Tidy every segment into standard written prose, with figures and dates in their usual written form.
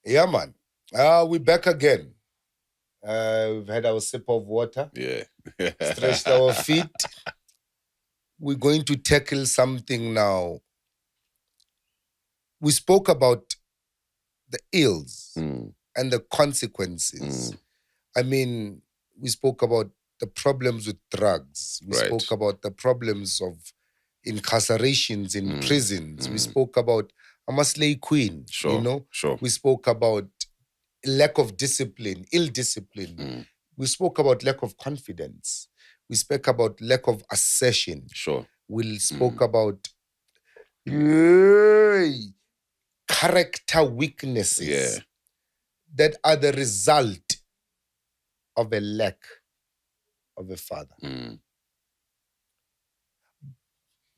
Yeah, man. We're back again. We've had our sip of water, Yeah. stretched our feet. We're going to tackle something now. We spoke about the ills and the consequences. I mean, we spoke about the problems with drugs. We spoke about the problems of incarcerations in prisons. We spoke about a slay queen, Sure. We spoke about lack of discipline, ill discipline. We spoke about lack of confidence. We spoke about lack of assertion. Sure. We spoke about character weaknesses that are the result of a lack of a father.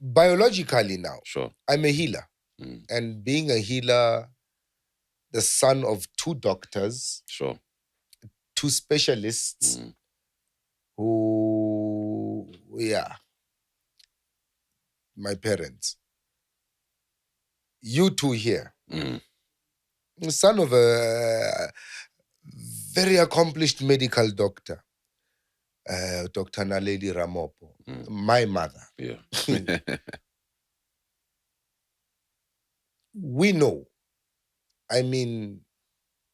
Biologically now, I'm a healer. And being a healer, the son of two doctors, two specialists who, my parents. You two here. The son of a very accomplished medical doctor, Dr. Naledi Ramopo, my mother. Yeah. We know. I mean,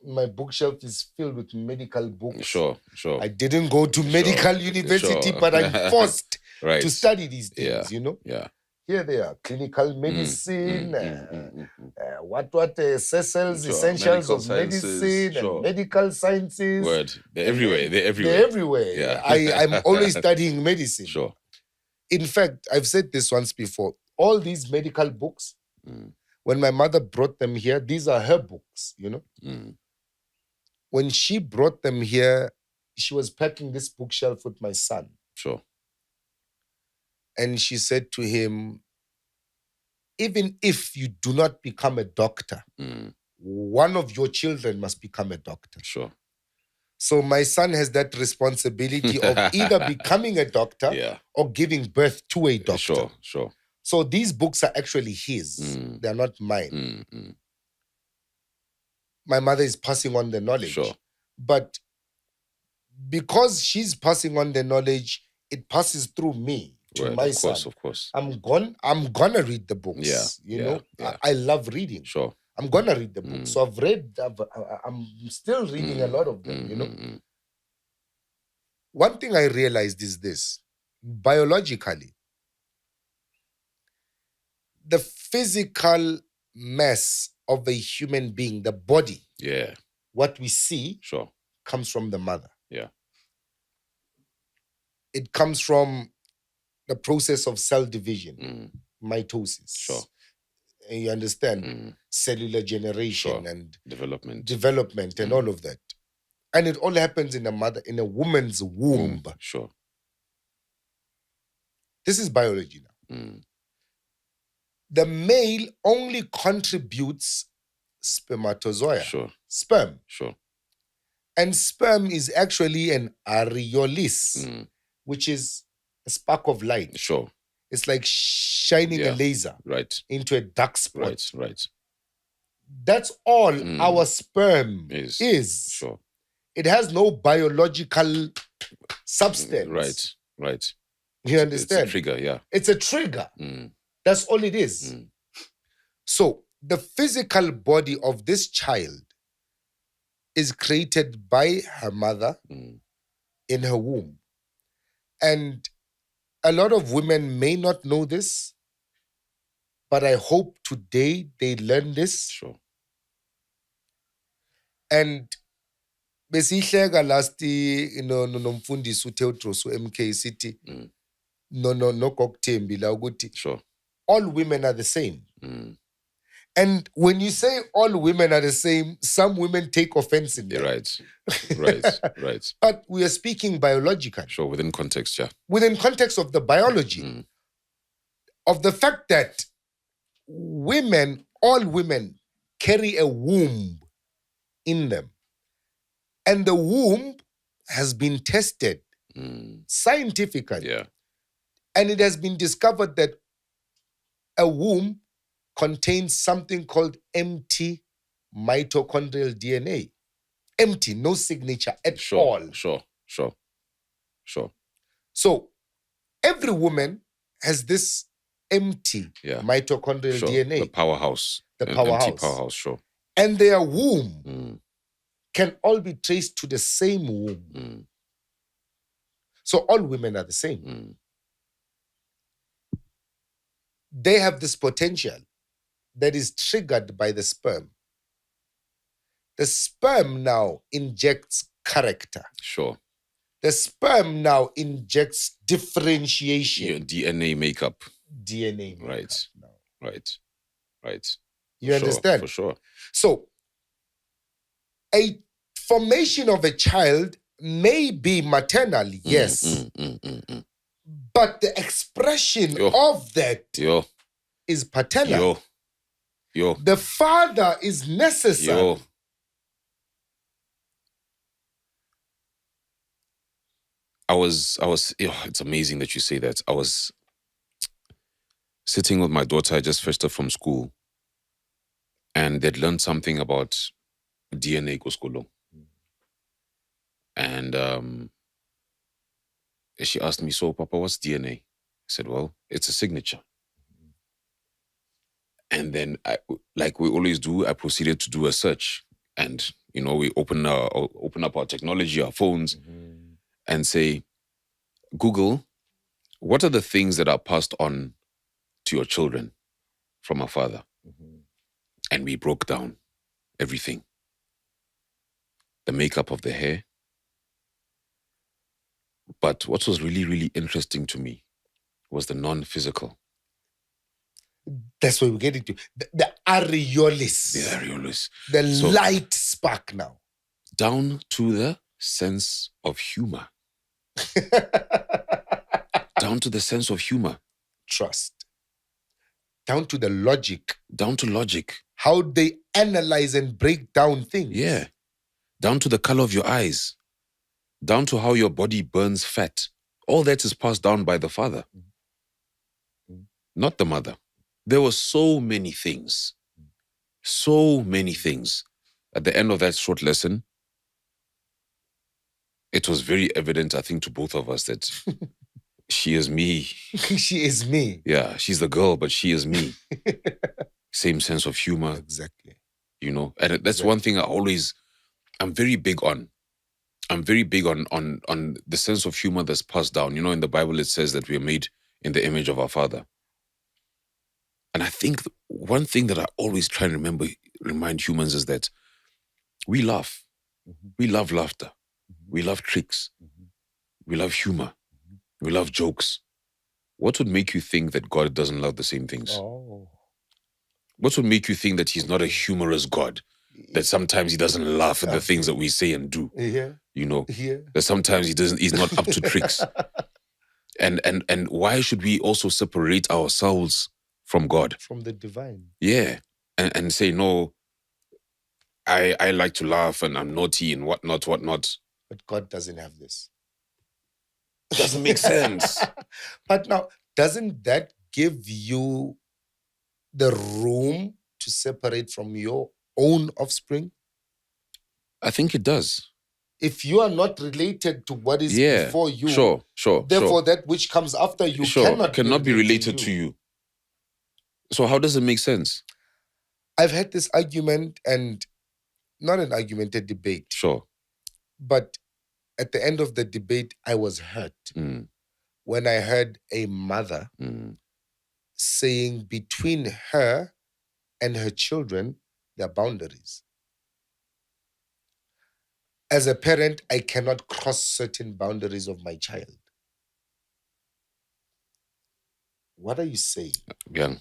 my bookshelf is filled with medical books. Sure. I didn't go to medical university, but I'm forced to study these things, Yeah. Here they are, clinical medicine, Cecil's Essentials of Medicine, and medical sciences. Word. They're everywhere. They're everywhere. Yeah. I'm always studying medicine. Sure. In fact, I've said this once before. All these medical books, when my mother brought them here, these are her books, When she brought them here, she was packing this bookshelf with my son. Sure. And she said to him, even if you do not become a doctor, one of your children must become a doctor. Sure. So my son has that responsibility of either becoming a doctor or giving birth to a doctor. Sure. So these books are actually his. They're not mine. My mother is passing on the knowledge. Sure. But because she's passing on the knowledge, it passes through me to my son. Of course. I'm gonna read the books. I love reading. Sure. I'm gonna read the books. So I'm still reading a lot of them, One thing I realized is this: biologically, the physical mass of a human being, the body, what we see, comes from the mother. Yeah. It comes from the process of cell division, mitosis. Sure. You understand? Cellular generation and development and all of that. And it all happens in a woman's womb. Sure. This is biology now. The male only contributes spermatozoa. Sure. Sperm. Sure. And sperm is actually an areolis, which is a spark of light. Sure. It's like shining a laser into a dark spot. Right. That's all our sperm is. Sure. It has no biological substance. Right. You understand? It's a trigger, yeah. It's a trigger. That's all it is. So the physical body of this child is created by her mother in her womb. And a lot of women may not know this, but I hope today they learn this. Sure. And besihleka last nomfundisi uTeodros MK City no Gokuthembi la ukuthi sure, all women are the same. And when you say all women are the same, some women take offense in that. Right. But we are speaking biologically. Sure, within context, yeah. Within context of the biology, of the fact that all women carry a womb in them. And the womb has been tested scientifically. Yeah. And it has been discovered that a womb contains something called empty mitochondrial DNA. Empty, no signature at all. Sure. So every woman has this empty mitochondrial DNA. The powerhouse. The powerhouse. Empty powerhouse, sure. And their womb can all be traced to the same womb. So all women are the same. They have this potential that is triggered by the sperm. The sperm now injects character. Sure. The sperm now injects differentiation. Your DNA makeup. DNA makeup. Right. Now. Right. You understand? For sure. So, a formation of a child may be maternal, yes. But the expression of that is paternal. The father is necessary. It's amazing that you say that. I was sitting with my daughter. I just fetched her from school. And they'd learned something about DNA Koskolo. And she asked me, so Papa, what's DNA? I said, well, it's a signature. And then, like we always do, I proceeded to do a search. And, we open up our technology, our phones, and say, Google, what are the things that are passed on to your children from a father? And we broke down everything. The makeup of the hair. But what was really, really interesting to me was the non-physical. That's what we're getting to. The areolis. The areolis. The light spark now. Down to the sense of humor. Down to the sense of humor. Trust. Down to the logic. Down to logic. How they analyze and break down things. Yeah. Down to the color of your eyes. Down to how your body burns fat. All that is passed down by the father. Not the mother. There were so many things. So many things. At the end of that short lesson, it was very evident, I think, to both of us that she is me. She is me. Yeah, she's the girl, but she is me. Same sense of humor. Exactly. And that's one thing I'm very big on. I'm very big on the sense of humor that's passed down. In the Bible, it says that we are made in the image of our Father. And I think one thing that I always try and remind humans is that we laugh. We love laughter. We love tricks. We love humor. We love jokes. What would make you think that God doesn't love the same things? Oh. What would make you think that he's not a humorous God? That sometimes he doesn't laugh at the things that we say and do. Yeah. That sometimes he's not up to tricks. And why should we also separate ourselves from God? From the divine. Yeah. And say, no, I like to laugh and I'm naughty and whatnot. But God doesn't have this. Doesn't make sense. But now, doesn't that give you the room to separate from your own offspring? I think it does. If you are not related to what is before you, therefore that which comes after you cannot be related to you. So how does it make sense? I've had this argument, and not an argument, a debate. Sure. But at the end of the debate, I was hurt when I heard a mother saying between her and her children, there are boundaries. As a parent, I cannot cross certain boundaries of my child. What are you saying? Yeah.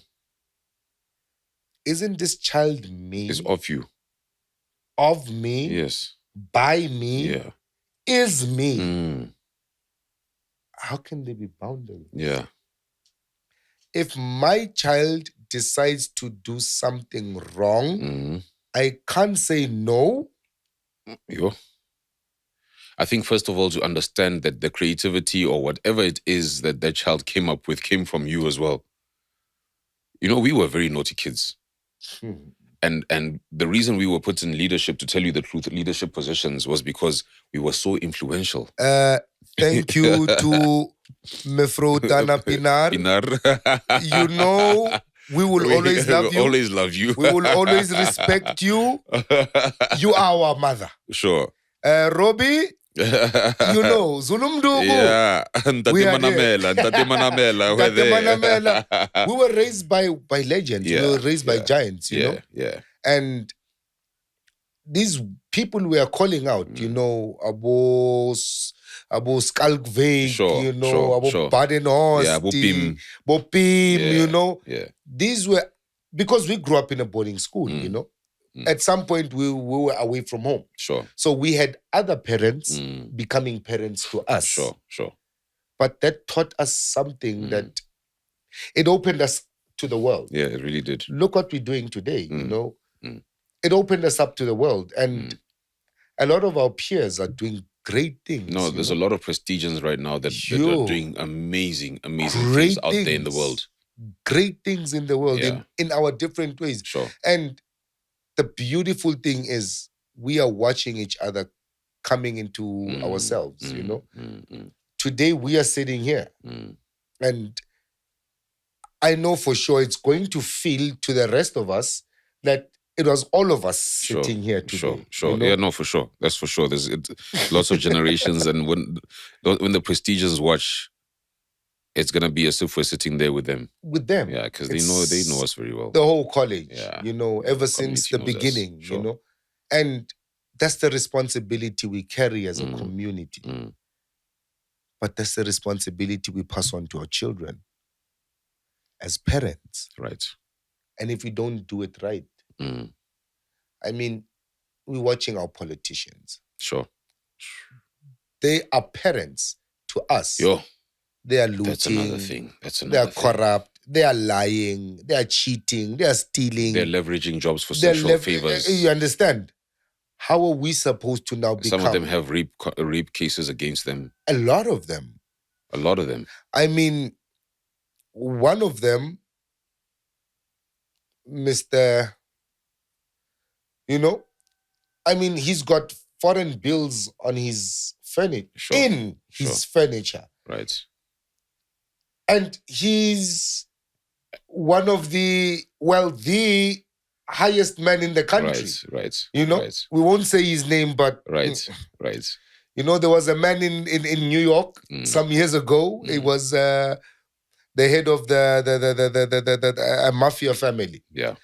Isn't this child me? It's of you. Of me? Yes. By me? Yeah. Is me? How can there be boundaries? Yeah. If my child decides to do something wrong, I can't say no. Yeah. I think, first of all, to understand that the creativity or whatever it is that that child came up with came from you as well. We were very naughty kids. And the reason we were put in leadership, to tell you the truth, leadership positions, was because we were so influential. Thank you to Mefro Dana Pinar. You know, we will always love you. Always love you. We will always respect you. You are our mother. Sure. Robbie, you know, Zulumdugu. Yeah. We are there. We were raised by legends. Yeah, We were raised by giants, you know. Yeah. And these people we are calling out, you know, Abo Skalkveig, Sure, you know, sure, Abo sure. Badenhorst, Yeah, Bopim, Yeah, you know. Yeah. These were, because we grew up in a boarding school, you know. At some point, we were away from home. Sure. So we had other parents becoming parents to us. Sure. But that taught us something that it opened us to the world. Yeah, it really did. Look what we're doing today, you know. It opened us up to the world. And a lot of our peers are doing great things. No, there's a lot of prestigians right now that are doing amazing things out there in the world. Great things in the world, Yeah. in our different ways. Sure. And the beautiful thing is we are watching each other coming into ourselves, you know. Today we are sitting here. And I know for sure it's going to feel to the rest of us that it was all of us sitting here today. Sure. You know? Yeah, no, for sure. That's for sure. There's lots of generations, and when the prestigious watch, it's gonna be as if we're sitting there with them. With them. Yeah, because they know us very well. The whole college, Yeah. you know, ever since the beginning, you know. And that's the responsibility we carry as a community. But that's the responsibility we pass on to our children as parents. Right. And if we don't do it right, I mean, we're watching our politicians. Sure. They are parents to us. Yo. They are looting. That's another thing. They are corrupt. They are lying. They are cheating. They are stealing. They're leveraging jobs for social favors. You understand? How are we supposed to now become? Some of them have rape cases against them. A lot of them. I mean, one of them, Mr. You know, I mean, he's got foreign bills on his furniture, his furniture. Right. And he's one of the highest man in the country. Right. You know, we won't say his name, but right. You know, there was a man in New York some years ago. It was the head of the mafia family. Yeah.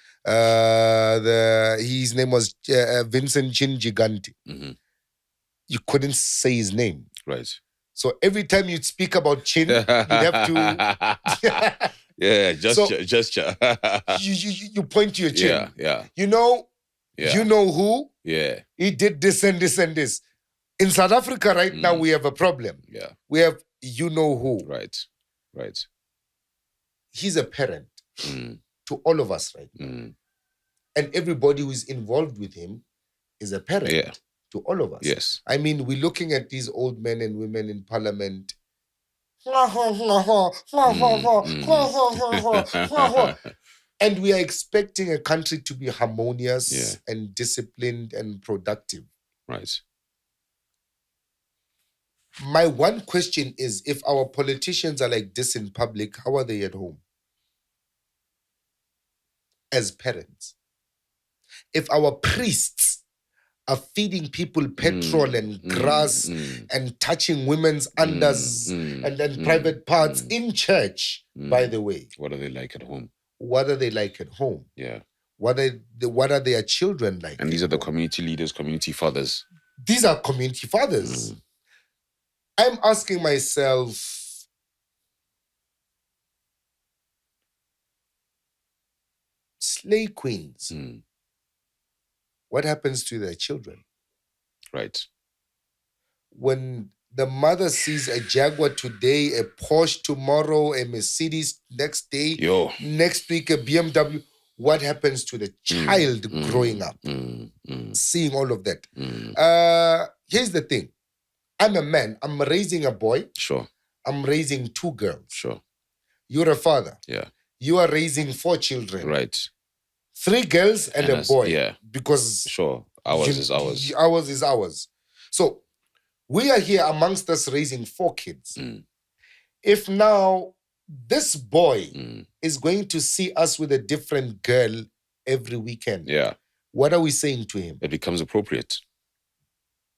His name was Vincent Chin Giganti. You couldn't say his name. Right. So every time you'd speak about Chin, you'd have to... Yeah, gesture. you point to your chin. Yeah. You know who? Yeah. He did this and this and this. In South Africa right now, we have a problem. Yeah. We have you know who. Right. He's a parent to all of us right now. And everybody who is involved with him is a parent to all of us. Yes. I mean, we're looking at these old men and women in parliament. And we are expecting a country to be harmonious and disciplined and productive. Right. My one question is, if our politicians are like this in public, how are they at home? As parents. If our priests are feeding people petrol and grass and touching women's unders and private parts in church, by the way. What are they like at home? What are they like at home? Yeah. What are their children like? And these are the community leaders, community fathers. These are community fathers. I'm asking myself, slay queens, what happens to their children? Right. When the mother sees a Jaguar today, a Porsche tomorrow, a Mercedes next day, next week a BMW, what happens to the child growing up? Seeing all of that. Here's the thing. I'm a man. I'm raising a boy. Sure. I'm raising 2 girls. Sure. You're a father. Yeah. You are raising 4 children. Right. 3 girls and a boy. Yeah. Because sure, ours is ours. Ours is ours. So we are here amongst us raising 4 kids. If now this boy is going to see us with a different girl every weekend, what are we saying to him? It becomes appropriate.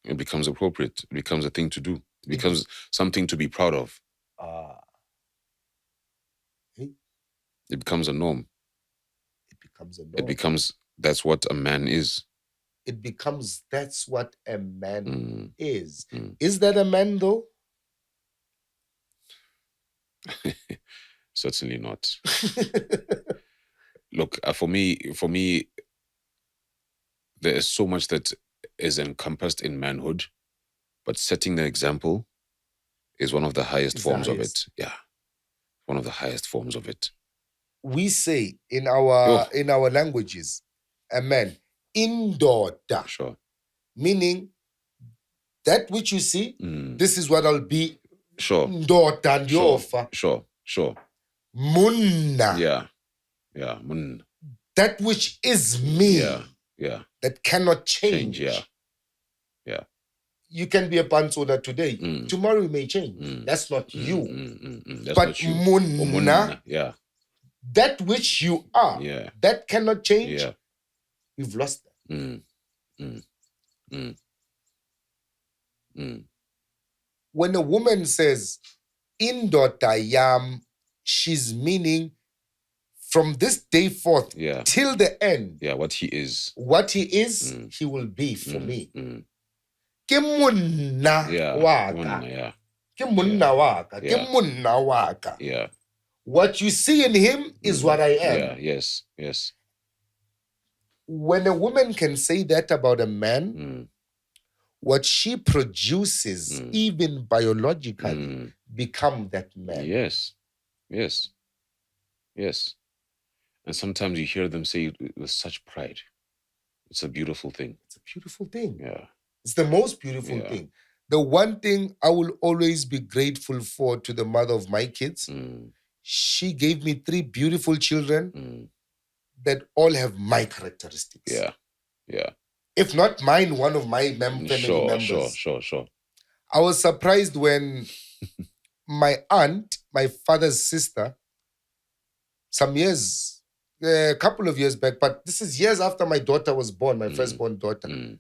It becomes appropriate. It becomes a thing to do. It becomes something to be proud of. It becomes a norm. It becomes a norm. It becomes, that's what a man is. It becomes, that's what a man is. Is that a man though? Certainly not. Look, for me, there is so much that is encompassed in manhood, but setting the example is one of the highest forms of it. Yeah, one of the highest forms of it. We say in our languages, a man, indoda. Sure. Meaning that which you see, this is what I'll be. Sure. Ndoda ndiofa. Sure. Munna. Yeah, munna. That which is me. Yeah. That cannot change. Yeah. You can be a pantsoda today. Tomorrow you may change. That's not you. That's but not you. munna, yeah. That which you are, that cannot change. Yeah. We've lost that. When a woman says, indoda yam, she's meaning from this day forth till the end. Yeah, what he is. What he is, he will be for me. Ke munna waka. Ke munna waka. Ke munna waka. Yeah. What you see in him is what I am. Yeah, yes. When a woman can say that about a man, what she produces, even biologically, become that man. Yes. And sometimes you hear them say it with such pride. It's a beautiful thing. It's a beautiful thing. Yeah. It's the most beautiful thing. The one thing I will always be grateful for to the mother of my kids, she gave me 3 beautiful children that all have my characteristics. Yeah. If not mine, one of my family members. Sure. I was surprised when my aunt, my father's sister, a couple of years back, but this is years after my daughter was born, my firstborn daughter.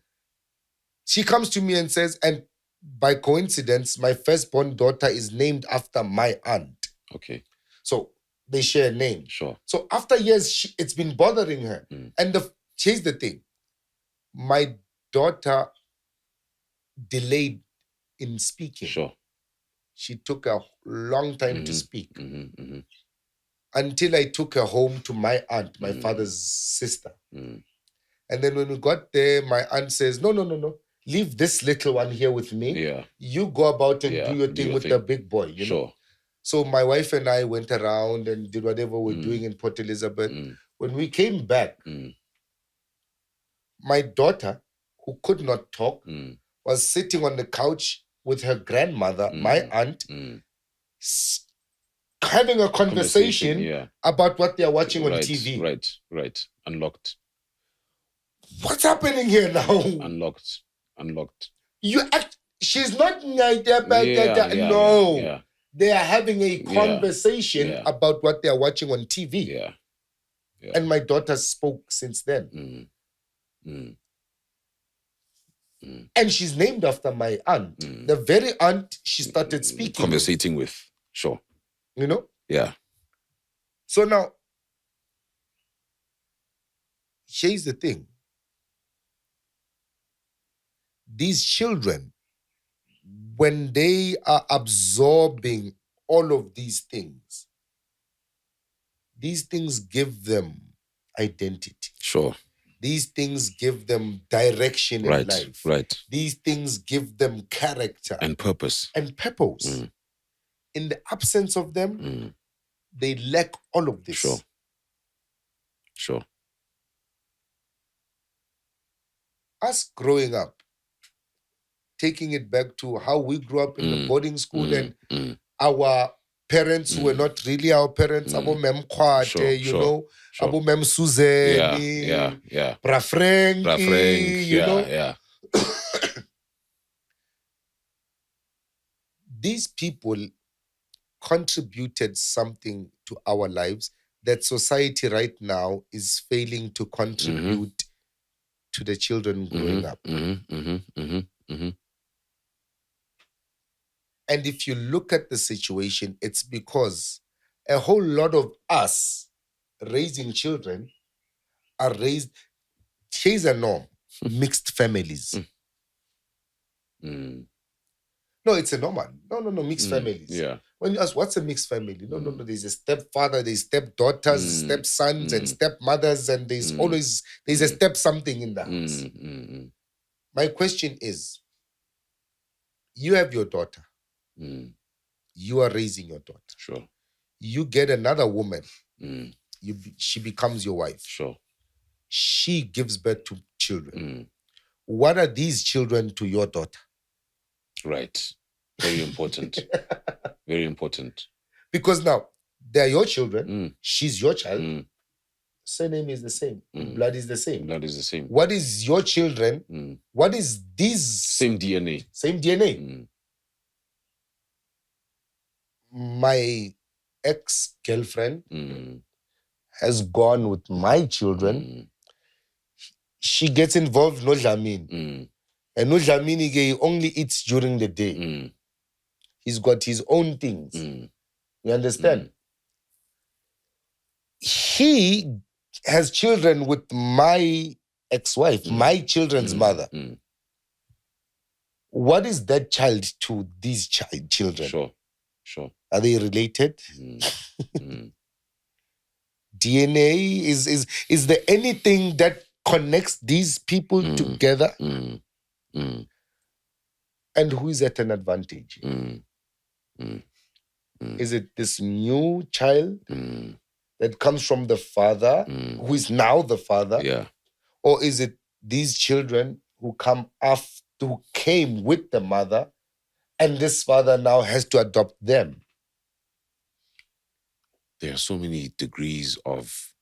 She comes to me and says, and by coincidence, my firstborn daughter is named after my aunt. Okay. So they share a name. Sure. So after years, it's been bothering her. And here's the thing. My daughter delayed in speaking. Sure. She took a long time to speak. Until I took her home to my aunt, my father's sister. And then when we got there, my aunt says, no. Leave this little one here with me. Yeah. You go about and do your thing with the big boy. You know? So my wife and I went around and did whatever we're doing in Port Elizabeth. When we came back, my daughter, who could not talk, was sitting on the couch with her grandmother, my aunt, having a conversation about what they are watching on TV. Right. Unlocked. What's happening here now? Unlocked. She's not no. They are having a conversation about what they are watching on TV. Yeah. And my daughter spoke since then. And she's named after my aunt. The very aunt she started speaking conversating with. Sure. You know? Yeah. So now, here's the thing. These children, when they are absorbing all of these things give them identity. Sure. These things give them direction in life. Right. These things give them character. And purpose. In the absence of them, they lack all of this. Sure. Us growing up, taking it back to how we grew up in the boarding school and our parents who were not really our parents, Abo Mem Kwate, you know, Abo Mem Suzeni, Bra Frankie, you know. These people contributed something to our lives that society right now is failing to contribute to the children growing up. And if you look at the situation, it's because a whole lot of us raising children are raised, here's a norm, mixed families. No, it's a normal. No, mixed families. Yeah. When you ask, what's a mixed family? No, there's a stepfather, there's stepdaughters, stepsons, and stepmothers, and there's always, there's a step something in the house. My question is, you have your daughter. You are raising your daughter. Sure. You get another woman. She becomes your wife. Sure. She gives birth to children. What are these children to your daughter? Right. Very important. Very important. Because now, they're your children. She's your child. Surname is the same. Blood is the same. Blood is the same. What is your children? What is these? Same DNA. Same DNA. My ex-girlfriend has gone with my children. She gets involved no Jamin. And no Jamin he only eats during the day. He's got his own things. You understand? He has children with my ex-wife, my children's mother. What is that child to these children? Sure. Are they related? DNA is there anything that connects these people together? And who is at an advantage? Is it this new child that comes from the father, who is now the father? Yeah. Or is it these children who come after, who came with the mother, and this father now has to adopt them? There are so many degrees of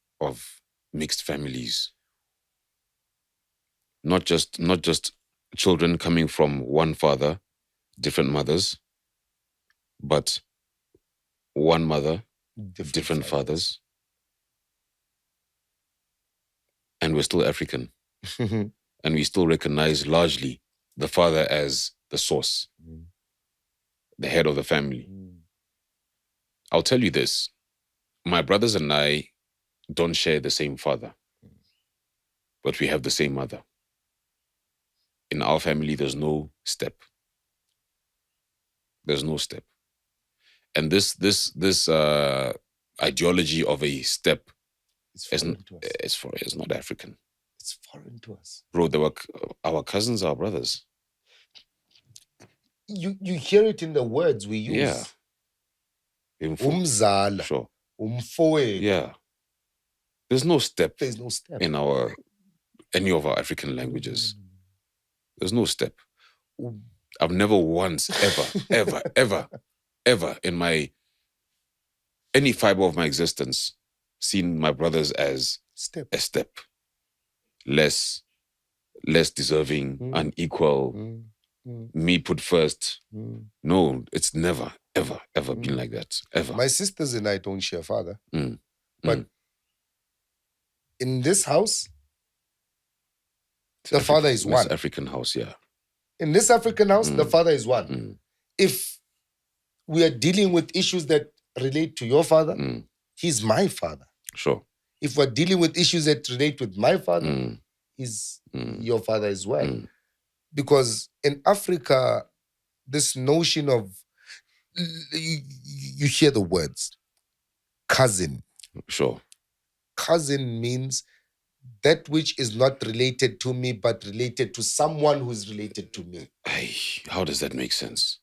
mixed families. Not just children coming from one father, different mothers, but one mother, different fathers. And we're still African. And we still recognize largely the father as the source, the head of the family. I'll tell you this. My brothers and I don't share the same father, but we have the same mother. In our family, there's no step. There's no step. And this ideology of a step is not African. It's foreign to us. Bro, our cousins are brothers. You hear it in the words we use. Yeah. Umzala. Sure. Umfoe. Yeah. There's no step. There's no step. In any of our African languages. There's no step. I've never once, ever in any fiber of my existence seen my brothers as a step. Less deserving, unequal, me put first. No, it's never, ever been like that. Ever. My sisters and I don't share father. But in this house, the father is one. This African house, yeah. In this African house, the father is one. If we are dealing with issues that relate to your father, he's my father. Sure. If we're dealing with issues that relate with my father, he's your father as well. Because in Africa, this notion of, you hear the words, cousin. Sure. Cousin means that which is not related to me, but related to someone who's related to me. How does that make sense?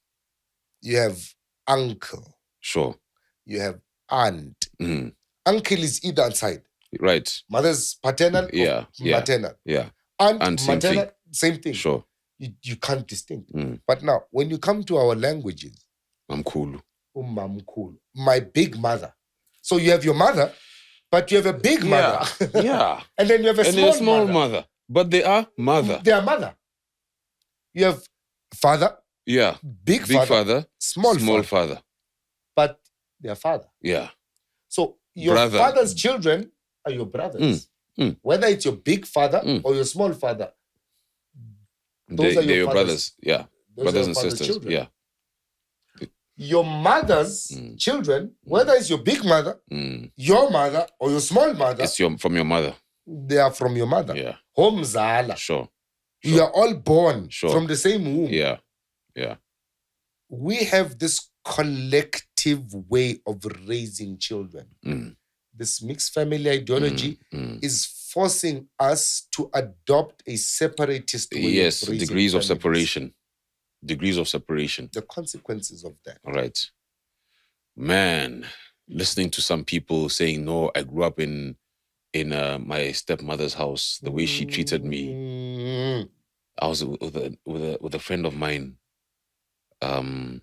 You have uncle. Sure. You have aunt. Uncle is either side. Right. Mother's paternal or maternal. Yeah. Aunt maternal, same thing. Sure. You can't distinct. But now, when you come to our languages, I'm cool. Umamkhulu, my big mother. So you have your mother, but you have a big mother. Yeah. And then you have a small mother. But they are mother. They are mother. You have father. Yeah. Big father. Small father. But they are father. Yeah. So your father's children are your brothers. Whether it's your big father or your small father. Those are your brothers. Yeah. Brothers and sisters. Children. Yeah. Your mother's children, whether it's your big mother, your mother, or your small mother. It's from your mother. They are from your mother. Yeah. Homzala. Sure. We are all born from the same womb. Yeah. Yeah. We have this collective way of raising children. This mixed family ideology is forcing us to adopt a separatist way of raising degrees of separation. Degrees of separation. The consequences of that. All right. Man, listening to some people saying, no, I grew up in my stepmother's house, the way she treated me. I was with a friend of mine. And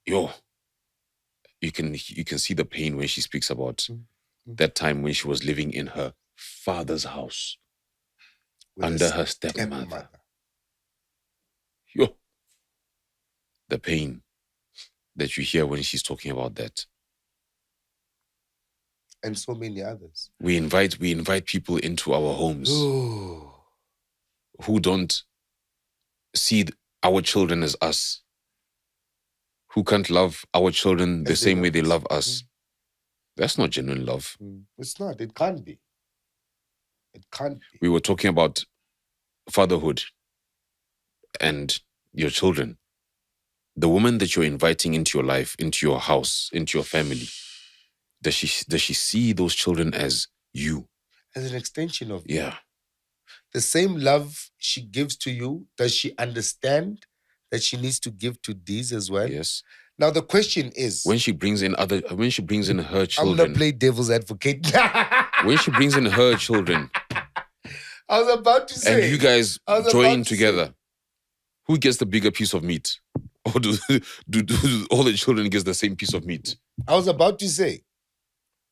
you can see the pain when she speaks about that time when she was living in her father's house under her stepmother. The pain that you hear when she's talking about that. And so many others. We invite people into our homes who don't see our children as us, who can't love our children the same way they love us. That's not genuine love. It's not. It can't be. It can't be. We were talking about fatherhood and your children. The woman that you're inviting into your life, into your house, into your family, does she see those children as you? As an extension of you. Yeah. The same love she gives to you, does she understand that she needs to give to these as well? Yes. Now the question is, when she brings in her children, I'm gonna play devil's advocate. When she brings in her children, I was about to say, and you guys join together, who gets the bigger piece of meat? Or do all the children get the same piece of meat? I was about to say,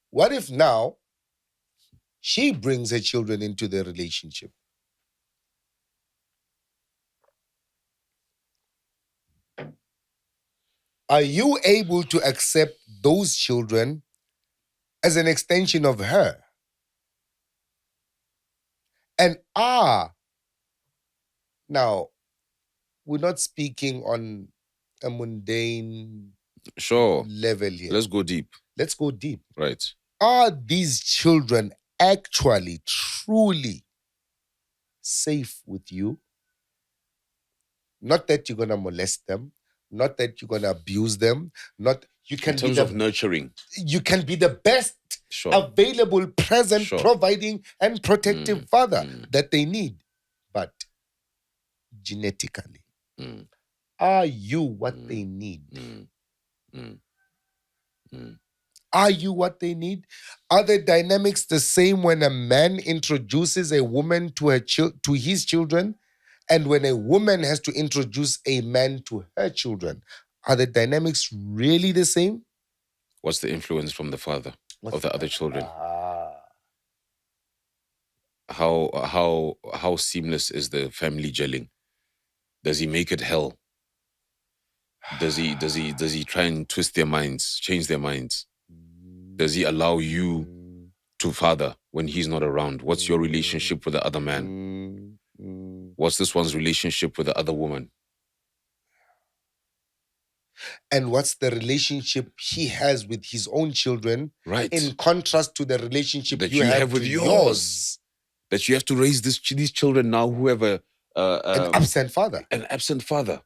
what if now she brings her children into the relationship? Are you able to accept those children as an extension of her? And now, we're not speaking on a mundane level here. Let's go deep. Let's go deep. Right. Are these children actually, truly safe with you? Not that you're going to molest them, not that you're going to abuse them, in terms of nurturing. You can be the best available, present, providing, and protective father that they need. But genetically, are you what they need? Are you what they need? Are the dynamics the same when a man introduces a woman to his children, and when a woman has to introduce a man to her children? Are the dynamics really the same? What's the influence from the father of the other children? How seamless is the family gelling? Does he make it hell? Does he try and twist their minds, change their minds? Does he allow you to father when he's not around? What's your relationship with the other man? What's this one's relationship with the other woman? And what's the relationship he has with his own children? Right. In contrast to the relationship that you have with yours. That you have to raise these children now who have an absent father. An absent father.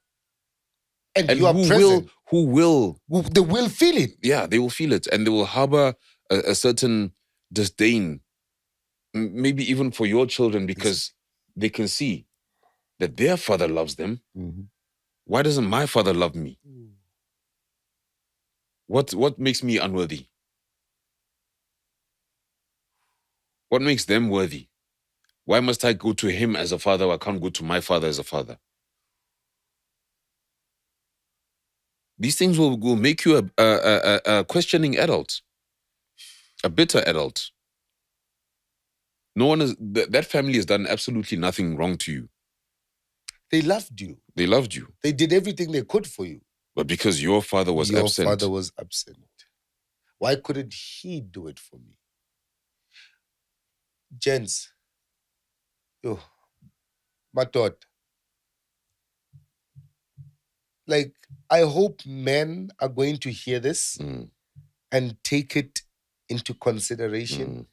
And you are present. They will feel it. Yeah, they will feel it. And they will harbor a certain disdain, maybe even for your children, because they can see that their father loves them. Why doesn't my father love me? What makes me unworthy? What makes them worthy? Why must I go to him as a father? I can't go to my father as a father. These things will make you a questioning adult, a bitter adult. No one is, that family has done absolutely nothing wrong to you. They loved you. They loved you. They did everything they could for you. But because your father was absent. Your father was absent. Why couldn't he do it for me? Gents, yo, my thought. Like, I hope men are going to hear this and take it into consideration.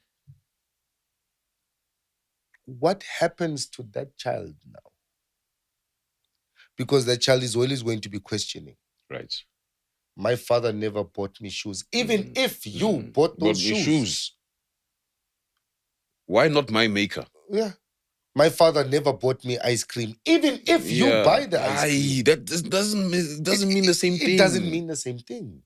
What happens to that child now? Because that child is always going to be questioning. Right. My father never bought me shoes. Even if you bought those shoes. Why not my maker? Yeah. My father never bought me ice cream. Even if you buy the ice cream. That doesn't mean the same thing. It doesn't mean the same thing.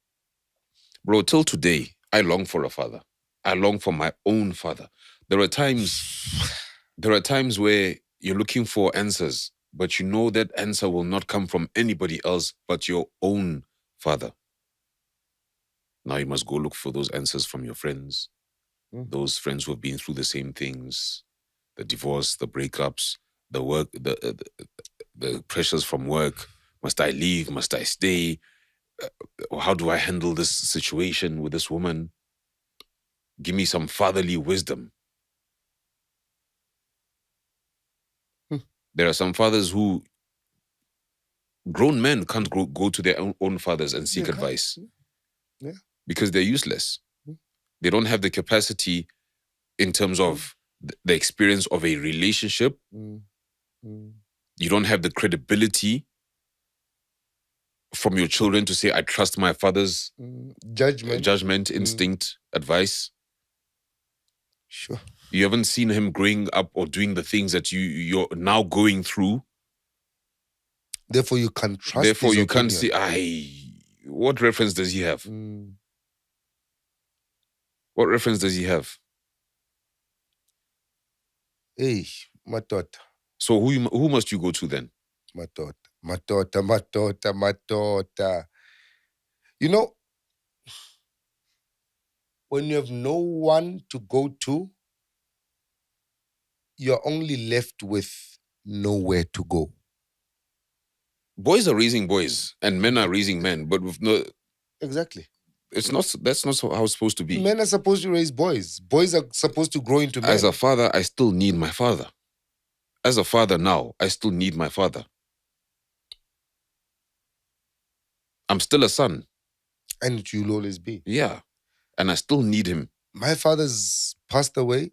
Bro, till today, I long for a father. I long for my own father. There are times where you're looking for answers, but you know that answer will not come from anybody else but your own father. Now you must go look for those answers from your friends, those friends who have been through the same things, the divorce, the breakups, the work, the pressures from work. Must I leave? Must I stay? How do I handle this situation with this woman? Give me some fatherly wisdom. There are some fathers who, grown men can't go to their own fathers and seek advice. Yeah. Because they're useless. They don't have the capacity in terms of the experience of a relationship. You don't have the credibility from your children to say, I trust my father's judgment, instinct, advice. Sure. You haven't seen him growing up or doing the things that you're now going through. Therefore, you can trust. Therefore, you can't say, what reference does he have? What reference does he have? Hey, my daughter. So who must you go to then? My daughter. You know, when you have no one to go to, you're only left with nowhere to go. Boys are raising boys, and men are raising men, but with no. Exactly. It's not. That's not how it's supposed to be. Men are supposed to raise boys. Boys are supposed to grow into men. As a father, I still need my father. As a father now, I still need my father. I'm still a son. And you'll always be. Yeah. And I still need him. My father's passed away.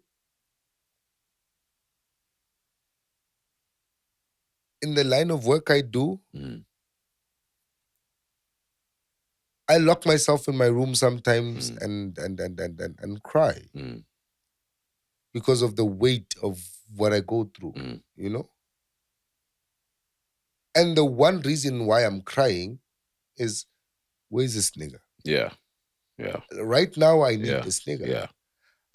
In the line of work I do, I lock myself in my room sometimes and cry because of the weight of what I go through, you know? And the one reason why I'm crying is, where's this nigga? Yeah. Yeah. Right now, I need this nigga. Yeah.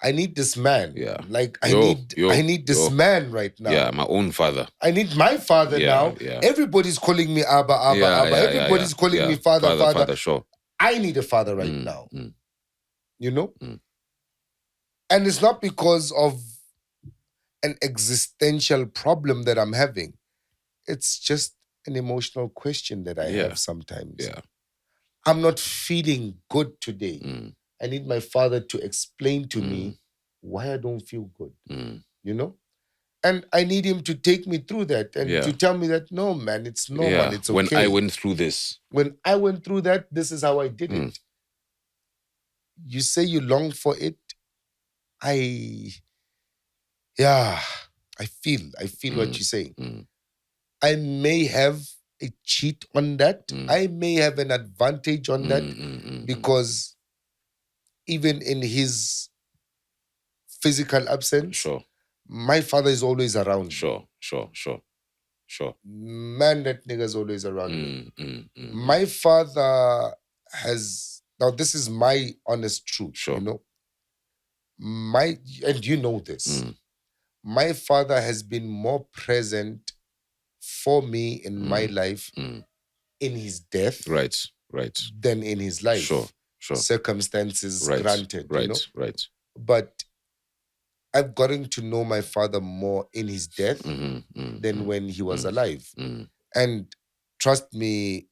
I need this man. Yeah. Like, I need this man right now. Yeah, my own father. I need my father now. Yeah. Everybody's calling me Abba, Abba. Everybody's calling me father. Father, sure. I need a father right now. You know? And it's not because of an existential problem that I'm having. It's just an emotional question that I have sometimes. Yeah. I'm not feeling good today. I need my father to explain to me why I don't feel good. You know? And I need him to take me through that and to tell me that, no, man, it's normal. It's okay. When I went through this. When I went through that, this is how I did it. You say you long for it. I feel what you're saying. I may have a cheat on that. I may have an advantage on that because even in his physical absence, my father is always around. Sure. Man, that nigga's always around. My father has, now this is my honest truth, you know. And you know this. My father has been more present for me in my life in his death. Right. than in his life. Sure. Circumstances granted, Right. But I've gotten to know my father more in his death than when he was alive. And trust me,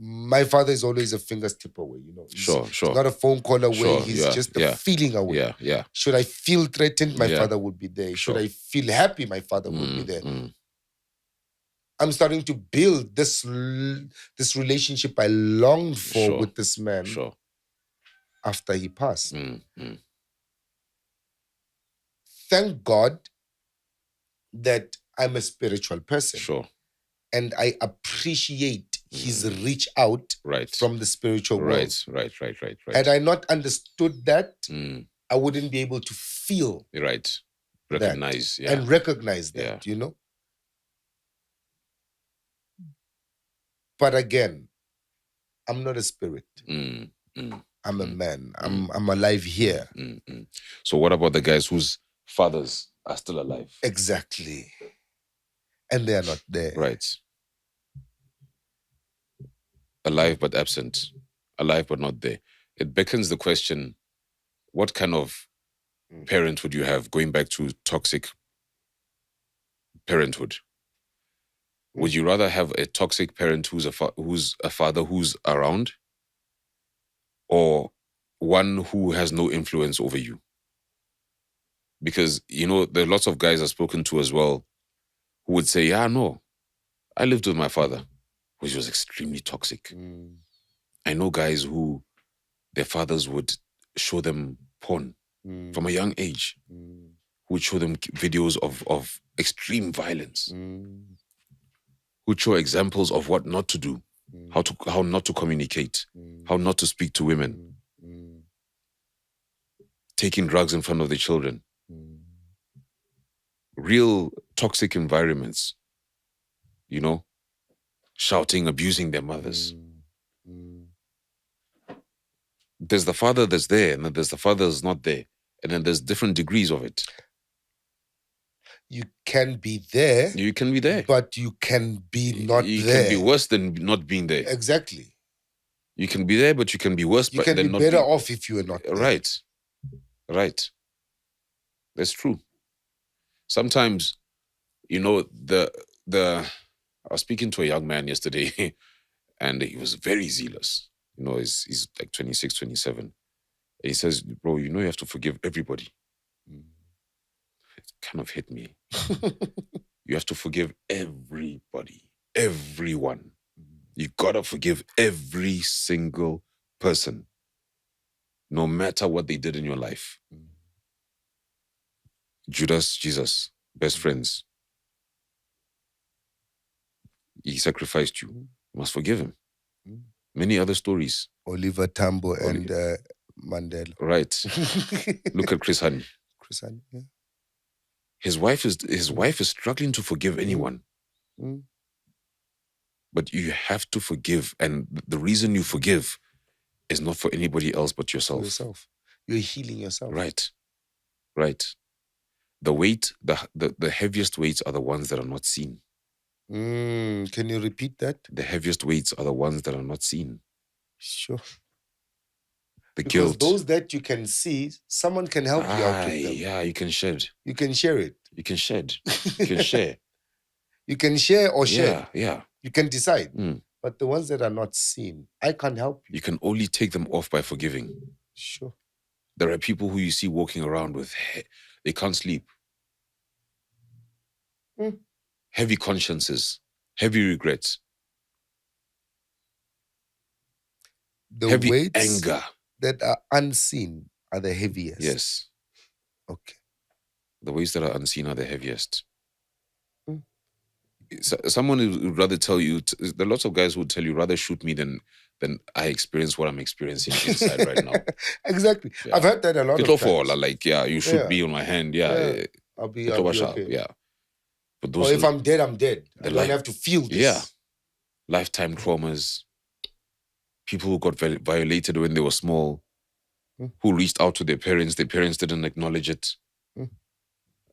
my father is always a finger's tip away, He's not a phone call away. He's just a feeling away. Should I feel threatened, my father would be there. Should I feel happy, my father would be there. I'm starting to build this relationship I longed for with this man after he passed. Thank God that I'm a spiritual person. And I appreciate his reach out from the spiritual world. Right. Had I not understood that, I wouldn't be able to feel recognize and recognize that, But again, I'm not a spirit. I'm a man. I'm alive here. So what about the guys whose fathers are still alive? Exactly. And they are not there. Right. Alive but absent. Alive but not there. It beckons the question, what kind of parent would you have, going back to toxic parenthood? Would you rather have a toxic parent who's a father who's around, or one who has no influence over you? Because, there are lots of guys I've spoken to as well who would say, no, I lived with my father, which was extremely toxic. I know guys who their fathers would show them porn from a young age, who would show them videos of extreme violence, who would show examples of what not to do, how not to communicate, how not to speak to women, taking drugs in front of the children. Real toxic environments, shouting, abusing their mothers. There's the father that's there, and then there's the father that's not there. And then there's different degrees of it. You can be there. You can be there. But you can be not there. You can be worse than not being there. Exactly. You can be there, but you can be worse. You can be better off if you are not there. Right. That's true. Sometimes, I was speaking to a young man yesterday, and he was very zealous. He's like 26, 27. And he says, bro, you have to forgive everybody. It kind of hit me. You have to forgive everybody, everyone. You gotta forgive every single person, no matter what they did in your life. Judas, Jesus, best friends. He sacrificed you. You must forgive him. Many other stories. Oliver Tambo and Mandela. Right. Look at Chris Honey. Chris Honey, yeah. His wife is struggling to forgive anyone. But you have to forgive, and the reason you forgive is not for anybody else but yourself. You're healing yourself. Right. The weight, the heaviest weights are the ones that are not seen. Can you repeat that? The heaviest weights are the ones that are not seen. Sure. Because guilt. Those that you can see, someone can help you out with them. Yeah, you can shed. You can share it. You can shed. You can share. You can share or share. Yeah. You can decide. But the ones that are not seen, I can't help you. You can only take them off by forgiving. Sure. There are people who you see walking around with, they can't sleep. Heavy consciences, heavy regrets. The heavy weights anger that are unseen are the heaviest. Yes. Okay. The weights that are unseen are the heaviest. Someone would rather tell you, there are lots of guys who would tell you, rather shoot me than I experience what I'm experiencing inside right now. Exactly. Yeah. I've heard that a lot of times. You shoot me on my hand. Yeah. I'll be okay. Yeah. But those, or if I'm dead, I'm dead. I don't have to feel this. Yeah. Lifetime traumas. People who got violated when they were small, who reached out to their parents didn't acknowledge it.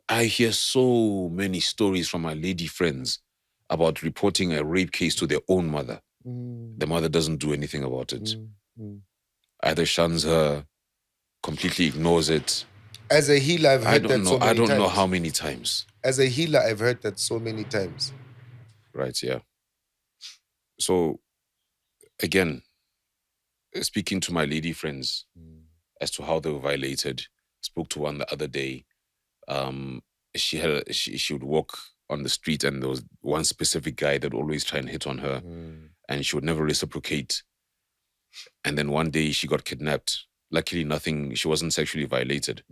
I hear so many stories from my lady friends about reporting a rape case to their own mother. The mother doesn't do anything about it. Either shuns her, completely ignores it. As a healer, I've heard that so many times. I don't know how many times. As a healer, I've heard that so many times. Right, yeah. So, again, speaking to my lady friends as to how they were violated, spoke to one the other day. She would walk on the street and there was one specific guy that always try and hit on her and she would never reciprocate. And then one day she got kidnapped. Luckily, she wasn't sexually violated.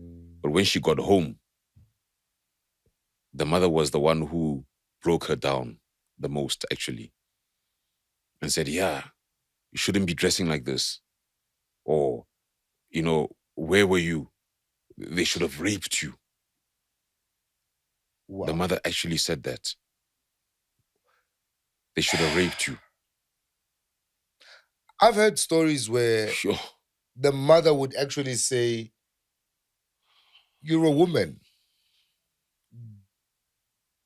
But when she got home, the mother was the one who broke her down the most, actually. And said, yeah, you shouldn't be dressing like this. Or, where were you? They should have raped you. Wow. The mother actually said that. They should have raped you. I've heard stories where the mother would actually say, you're a woman.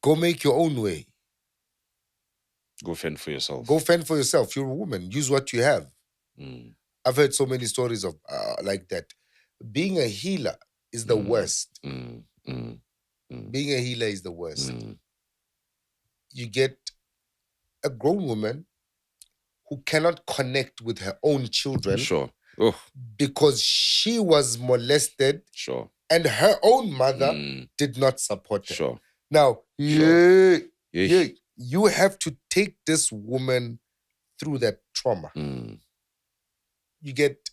Go make your own way. Go fend for yourself. Go fend for yourself. You're a woman. Use what you have. I've heard so many stories of like that. Being a healer is the worst. Being a healer is the worst. You get a grown woman who cannot connect with her own children. Sure. Because she was molested. Sure. And her own mother did not support her. Sure. Now, you have to take this woman through that trauma. You get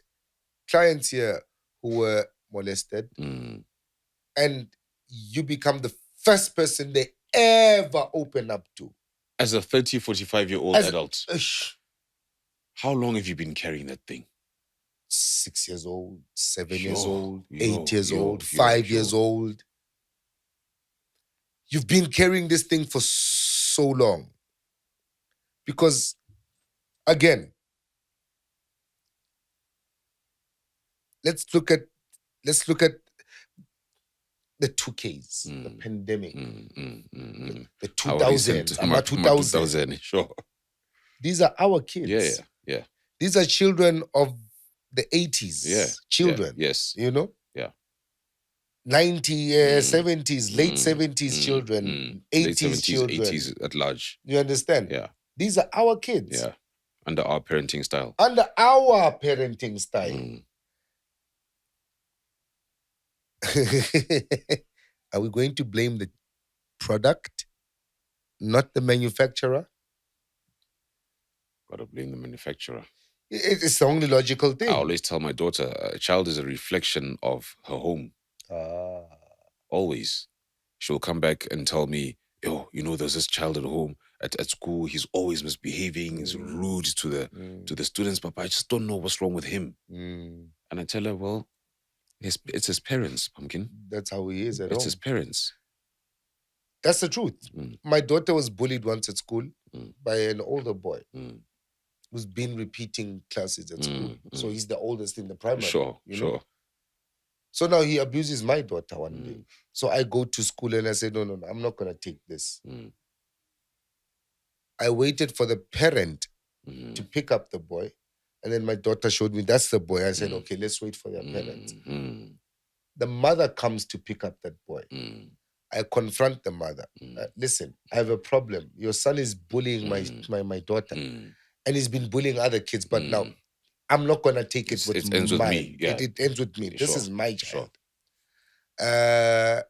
clients here who were molested and you become the first person they ever open up to. As a 30, 45-year-old adult, how long have you been carrying that thing? 6 years old, 7 years old, 8 years old, 5 years old. You've been carrying this thing for so long. Because, again, let's look at the 2Ks, the pandemic, the 2000s, 2000, sure. These are our kids. Yeah. These are children of the 80s. Children. Yes. You know? Yeah. 70s, late 70s children, 80s late 70s, children. 80s at large. You understand? Yeah. These are our kids. Yeah. Under our parenting style. Under our parenting style. Are we going to blame the product, not the manufacturer? Gotta blame the manufacturer. It's the only logical thing. I always tell my daughter, a child is a reflection of her home. Always. She'll come back and tell me, there's this child at home, at school, he's always misbehaving, he's rude to the students, Papa, I just don't know what's wrong with him. And I tell her, well, it's his parents, Pumpkin. That's how he is at home. It's his parents. That's the truth. My daughter was bullied once at school by an older boy who's been repeating classes at school. So he's the oldest in the primary. Sure. So now he abuses my daughter one day. So I go to school and I say, no, I'm not going to take this. I waited for the parent to pick up the boy. And then my daughter showed me, that's the boy. I said, okay, let's wait for their parents. The mother comes to pick up that boy. I confront the mother. Listen, I have a problem. Your son is bullying my daughter. And he's been bullying other kids. But now, I'm not going to take it with ends with me. Yeah. It ends with me. This is my child. I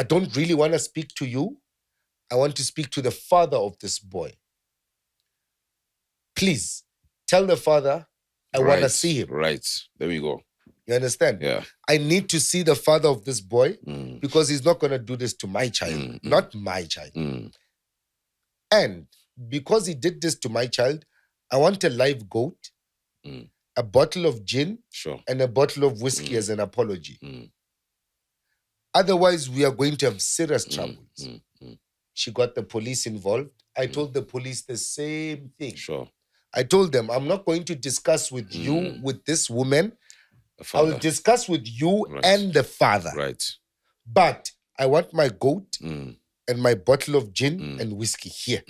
don't really want to speak to you. I want to speak to the father of this boy. Please, tell the father I want to see him. Right. There we go. You understand? Yeah. I need to see the father of this boy because he's not going to do this to my child. Not my child. And because he did this to my child, I want a live goat, a bottle of gin, and a bottle of whiskey as an apology. Otherwise, we are going to have serious troubles. She got the police involved. I told the police the same thing. I told them, I'm not going to discuss with you, with this woman. I will discuss with you and the father. Right. But I want my goat, and my bottle of gin and whiskey here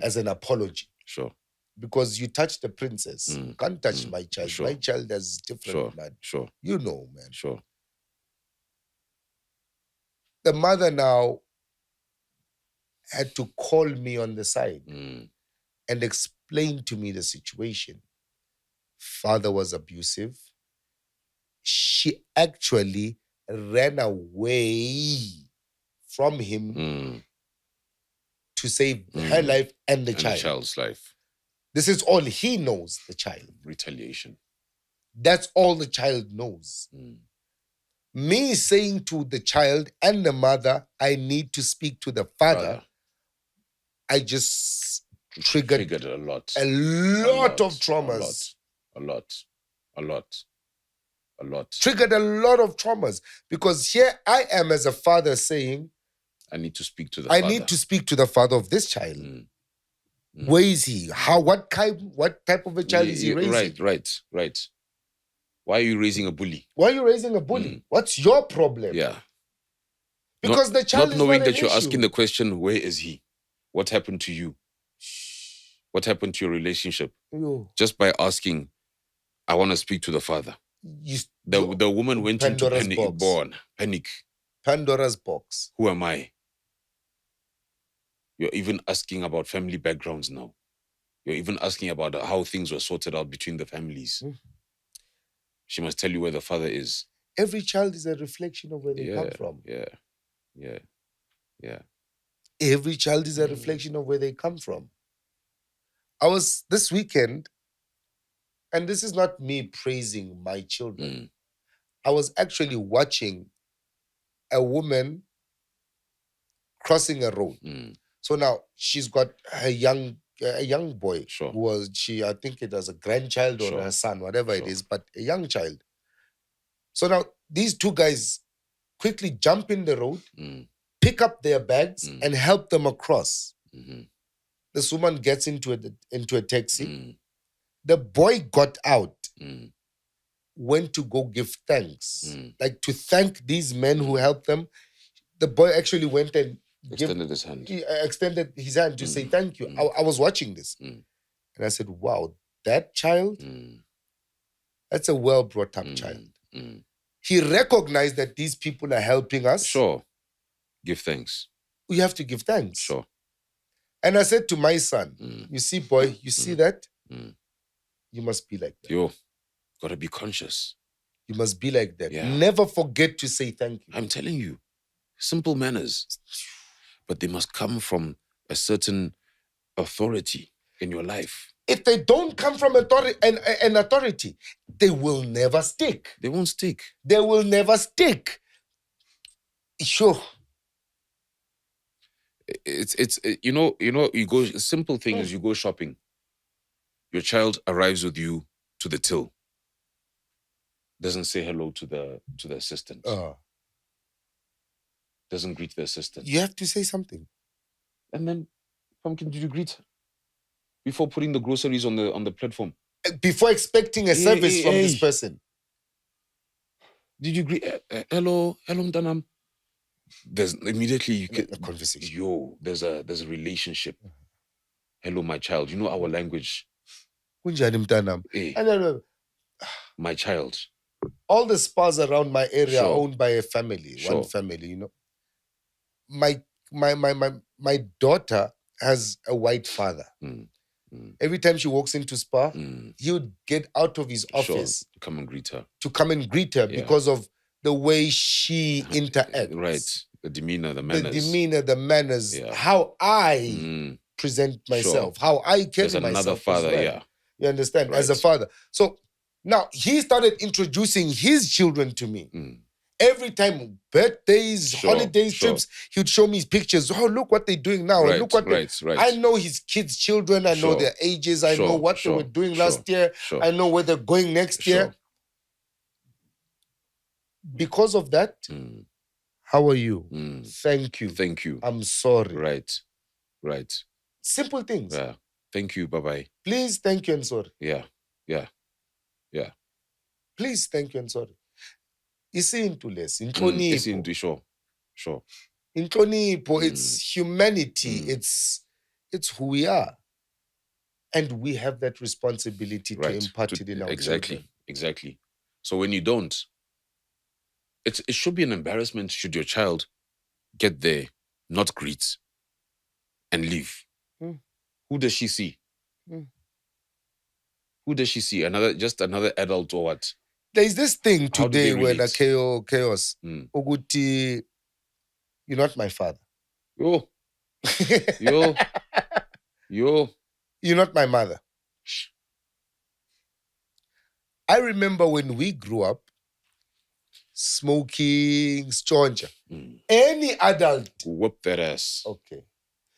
as an apology. Sure. Because you touched the princess. You can't touch my child. Sure. My child has different blood. Sure. You know, man. Sure. The mother now had to call me on the side and explain to me the situation. Father was abusive. She actually ran away from him to save her life and the child. The child's life. This is all he knows, the child. Retaliation. That's all the child knows. Me saying to the child and the mother, I need to speak to the father. I just triggered a lot. A lot of traumas. A lot. Triggered a lot of traumas. Because here I am as a father saying, I need to speak to the father. I need to speak to the father of this child. Where is he? What type of a child is he raising? Right. Why are you raising a bully? Why are you raising a bully? What's your problem? Yeah. Because the child not is knowing not an that you're issue. asking the question, where is he? What happened to you? What happened to your relationship? Just by asking, I want to speak to the father. The woman went Pandora's into panic. Pandora's box. Who am I? You're even asking about family backgrounds now. You're even asking about how things were sorted out between the families. She must tell you where the father is. Every child is a reflection of where they come from. Yeah. Every child is a reflection of where they come from. I was this weekend, and this is not me praising my children. I was actually watching a woman crossing a road. So now she's got a young boy. Sure. Who was I think it was a grandchild or her son, whatever it is, but a young child. So now these two guys quickly jump in the road, pick up their bags and help them across. This woman gets into a taxi. The boy got out, went to go give thanks, like to thank these men who helped them. The boy actually went and extended his hand to say thank you. I was watching this and I said, wow, that child, that's a well brought up child. He recognized that these people are helping us. Sure. Give thanks. We have to give thanks. Sure. And I said to my son, you see, boy, you see that? You must be like that. Yo, gotta be conscious. You must be like that. Yeah. Never forget to say thank you. I'm telling you, simple manners. But they must come from a certain authority in your life. If they don't come from an authority, they will never stick. They won't stick. They will never stick. Sure. It's you go simple thing is you go shopping. Your child arrives with you to the till. Doesn't say hello to the assistant. Doesn't greet the assistant. You have to say something. And then, Pumpkin, did you greet her before putting the groceries on the platform? Before expecting a service from this person. Did you greet? Hello, Mtanam. There's immediately you get a conversation. Yo, there's a relationship. Hello, my child. You know our language. My child. All the spas around my area are owned by a family, one family, you know. My daughter has a white father. Every time she walks into spa, he would get out of his office to come and greet her. Because of the way she interacts. Right. The demeanor, the manners. How I present myself, how I carry myself. There's another father, You understand? Right. As a father. So now he started introducing his children to me. Every time, birthdays, holidays, trips, he would show me his pictures. Oh, look what they're doing now. Right, look what I know his kids' children. I know their ages. I know what they were doing last year. I know where they're going next year. Because of that, how are you? Thank you. Thank you. I'm sorry. Right. Simple things. Yeah. Thank you. Bye-bye. Please, thank you, and sorry. Yeah. Please, thank you, and sorry. Sure. Inhlonipho, it's humanity, it's who we are. And we have that responsibility to impart it in our children. Exactly. So when you don't, it should be an embarrassment should your child get there, not greet, and leave. Who does she see? Who does she see? Just another adult or what? There's this thing today when a chaos, Uguti, you're not my father. Yo. You're not my mother. I remember when we grew up, smoking, stonja. Any adult. Whoop that ass. Okay.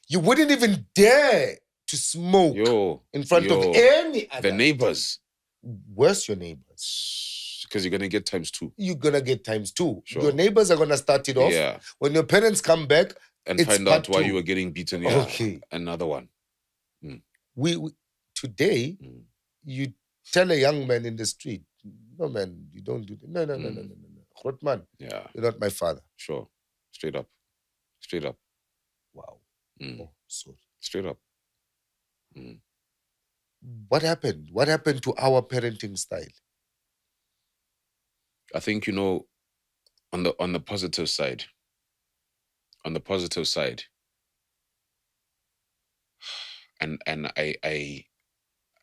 You wouldn't even dare to smoke in front of any adult. The neighbors. Where's your neighbors? Because you're going to get times 2. You're going to get times 2. Sure. Your neighbors are going to start it off. Yeah. When your parents come back, and find out why you were getting beaten. Yeah. Okay. Another one. We today, you tell a young man in the street, no man, you don't do that. No. Khotman, yeah, you're not my father. Sure. Straight up. Wow. Oh, sorry. Straight up. What happened? What happened to our parenting style? I think, on the positive side, and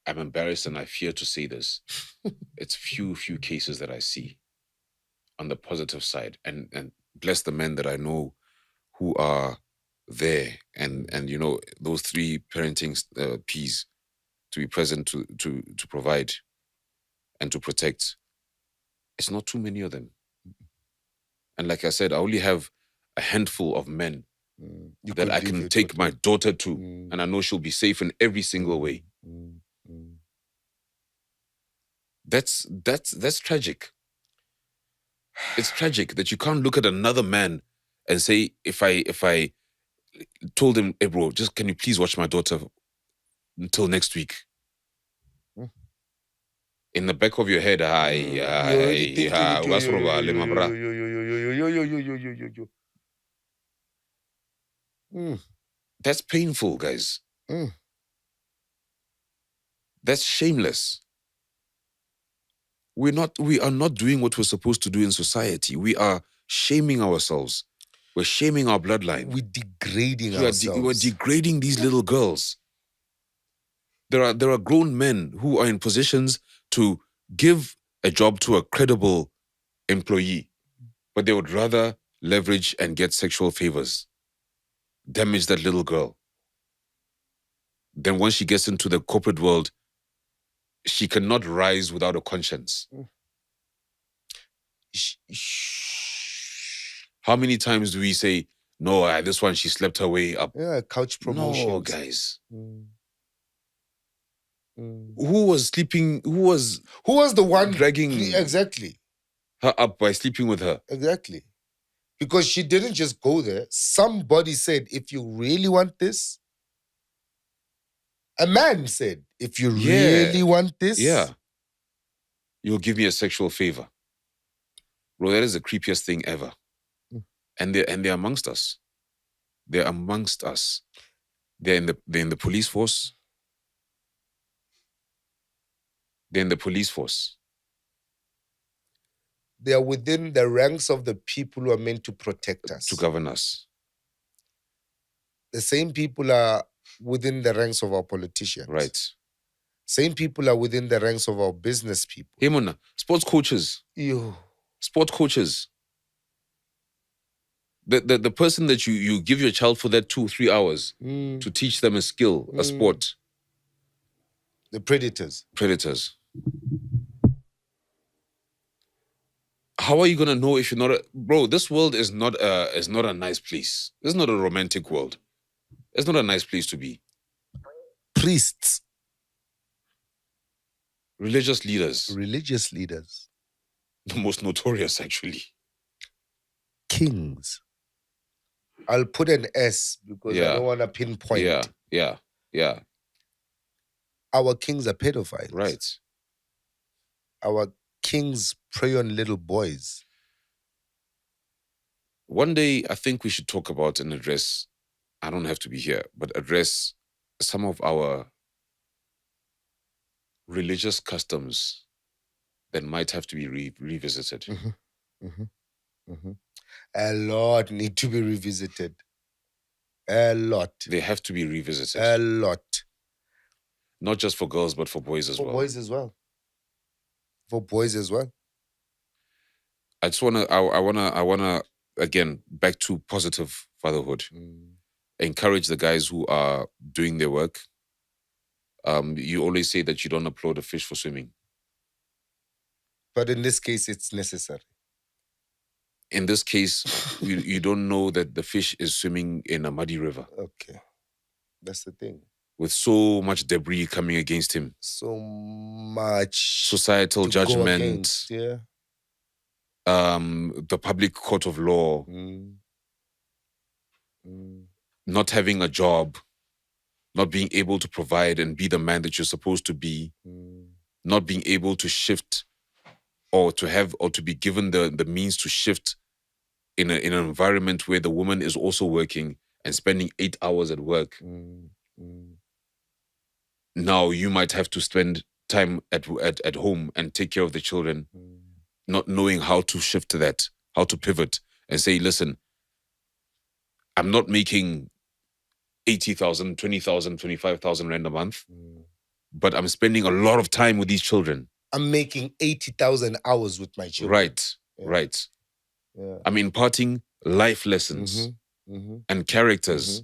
I'm embarrassed and I fear to say this. It's few cases that I see on the positive side, and bless the men that I know who are there, and those 3 parenting P's, to be present, to provide and to protect. It's not too many of them. And like I said, I only have a handful of men that I can take my daughter to, and I know she'll be safe in every single way. That's tragic. It's tragic that you can't look at another man and say, if I told him, hey bro, just can you please watch my daughter until next week? In the back of your head, that's painful, guys. That's shameless. We are not doing what we're supposed to do in society. We are shaming ourselves. We're shaming our bloodline. We're degrading ourselves. We're degrading these little girls. There are grown men who are in positions to give a job to a credible employee, but they would rather leverage and get sexual favors, damage that little girl. Then once she gets into the corporate world, she cannot rise without a conscience. How many times do we say, no, this one, she slept her way up? Yeah, couch promotion. No, guys. Who was sleeping? Who was the one dragging exactly her up by sleeping with her? Exactly. Because she didn't just go there. Somebody said, if you really want this, a man said, if you really want this, you'll give me a sexual favor. Bro, that is the creepiest thing ever. And they're amongst us. They're amongst us. They're in the police force. They're in the police force. They are within the ranks of the people who are meant to protect us, to govern us. The same people are within the ranks of our politicians. Right. Same people are within the ranks of our business people. Hey, Mona, sports coaches. Sport coaches. The person that you give your child for that 2-3 hours to teach them a skill, a sport. The predators. How are you gonna know if you're not bro? This world is not a nice place. This is not a romantic world. It's not a nice place to be. Priests. Religious leaders. The most notorious, actually. Kings. I'll put an S because I don't want to pinpoint. Yeah. Our kings are pedophiles. Right. Our kings prey on little boys. One day, I think we should talk about and address, I don't have to be here, but address some of our religious customs that might have to be revisited. Mm-hmm. Mm-hmm. Mm-hmm. A lot need to be revisited. A lot. They have to be revisited. A lot. Not just for girls, but for boys as well. For boys as well. For boys as well. I just wanna again back to positive fatherhood. Encourage the guys who are doing their work. You always say that you don't applaud a fish for swimming. But in this case, it's necessary. In this case, you don't know that the fish is swimming in a muddy river. Okay. That's the thing. With so much debris coming against him. So much societal judgment. Against, yeah. The public court of law. Not having a job. Not being able to provide and be the man that you're supposed to be. Not being able to shift or to have or to be given the means to shift in an environment where the woman is also working and spending 8 hours at work. Now you might have to spend time at home and take care of the children, not knowing how to shift to that, how to pivot and say, listen, I'm not making 80,000, 20,000, 25,000 rand a month, but I'm spending a lot of time with these children. I'm making 80,000 hours with my children. Right, yeah. Right. Yeah. I'm imparting life lessons and characters.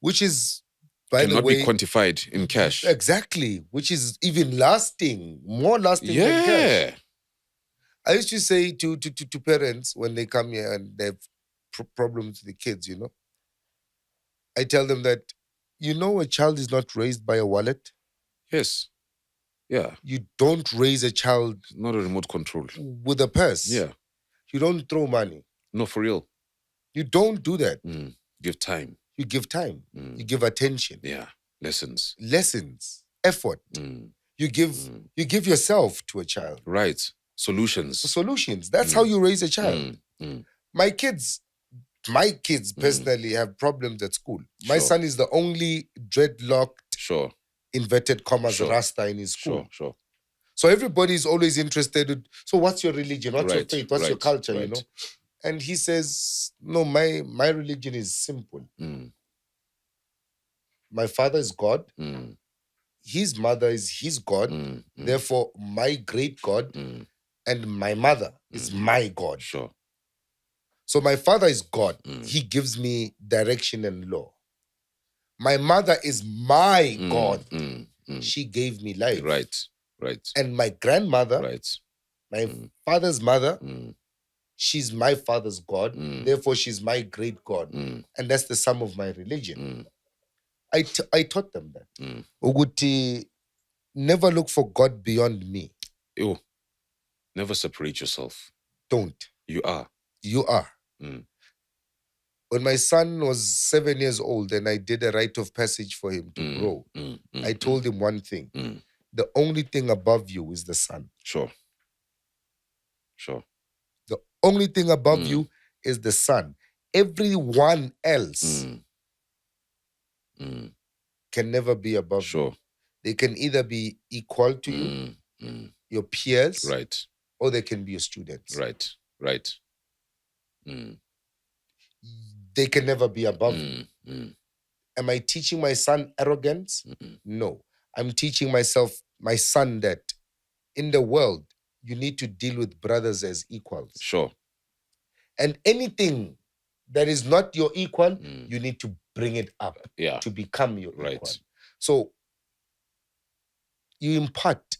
Which is, by the cannot way, be quantified in cash. Exactly. Which is even lasting, more lasting than cash. I used to say to parents when they come here and they have problems with the kids, you know, I tell them that, you know, a child is not raised by a wallet. Yes. Yeah. You don't raise a child. Not a remote control. With a purse. Yeah. You don't throw money. No, for real. You don't do that. Give time. You give time. You give attention. Yeah. Lessons. Effort. You give yourself to a child. Right. Solutions. That's how you raise a child. My kids personally have problems at school. My son is the only dreadlocked, inverted commas, Rasta in his school. Sure. So everybody's always interested. So what's your religion? What's your faith? What's your culture? You know? And he says, no, my religion is simple. My father is God. His mother is his God. Therefore, my great God and my mother is my God. Sure. So my father is God. He gives me direction and law. My mother is my God. She gave me life. Right. And my grandmother, my father's mother, she's my father's God. Therefore, she's my great God. And that's the sum of my religion. I taught them that. Uguti, never look for God beyond me. Ew. Never separate yourself. Don't. You are. When my son was 7 years old and I did a rite of passage for him to grow, I told him one thing. The only thing above you is the sun. Sure. The only thing above you is the sun. Everyone else can never be above you. They can either be equal to you, your peers, or they can be your students. Right. They can never be above you. Am I teaching my son arrogance? No. I'm teaching my son that in the world, you need to deal with brothers as equals. Sure. And anything that is not your equal, you need to bring it up to become your equal. So you impart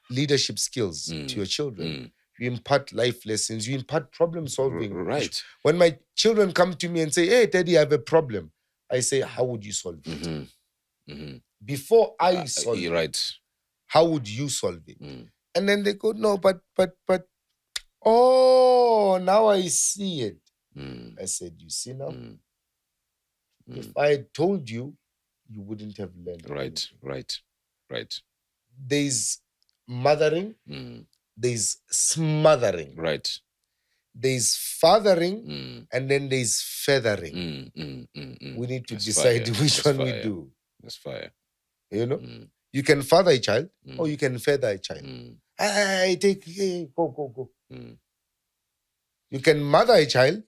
leadership skills to your children. You impart life lessons. You impart problem solving. Right. When my children come to me and say, hey, Daddy, I have a problem, I say, how would you solve it? Before I solve it, how would you solve it? And then they go, no, but, oh, now I see it. I said, you see now? If I had told you, you wouldn't have learned. Right. There's mothering, there's smothering. Right. there's fathering and then there's feathering. We need to decide which one we do. That's fire. You know? You can father a child or you can feather a child. Go. You can mother a child,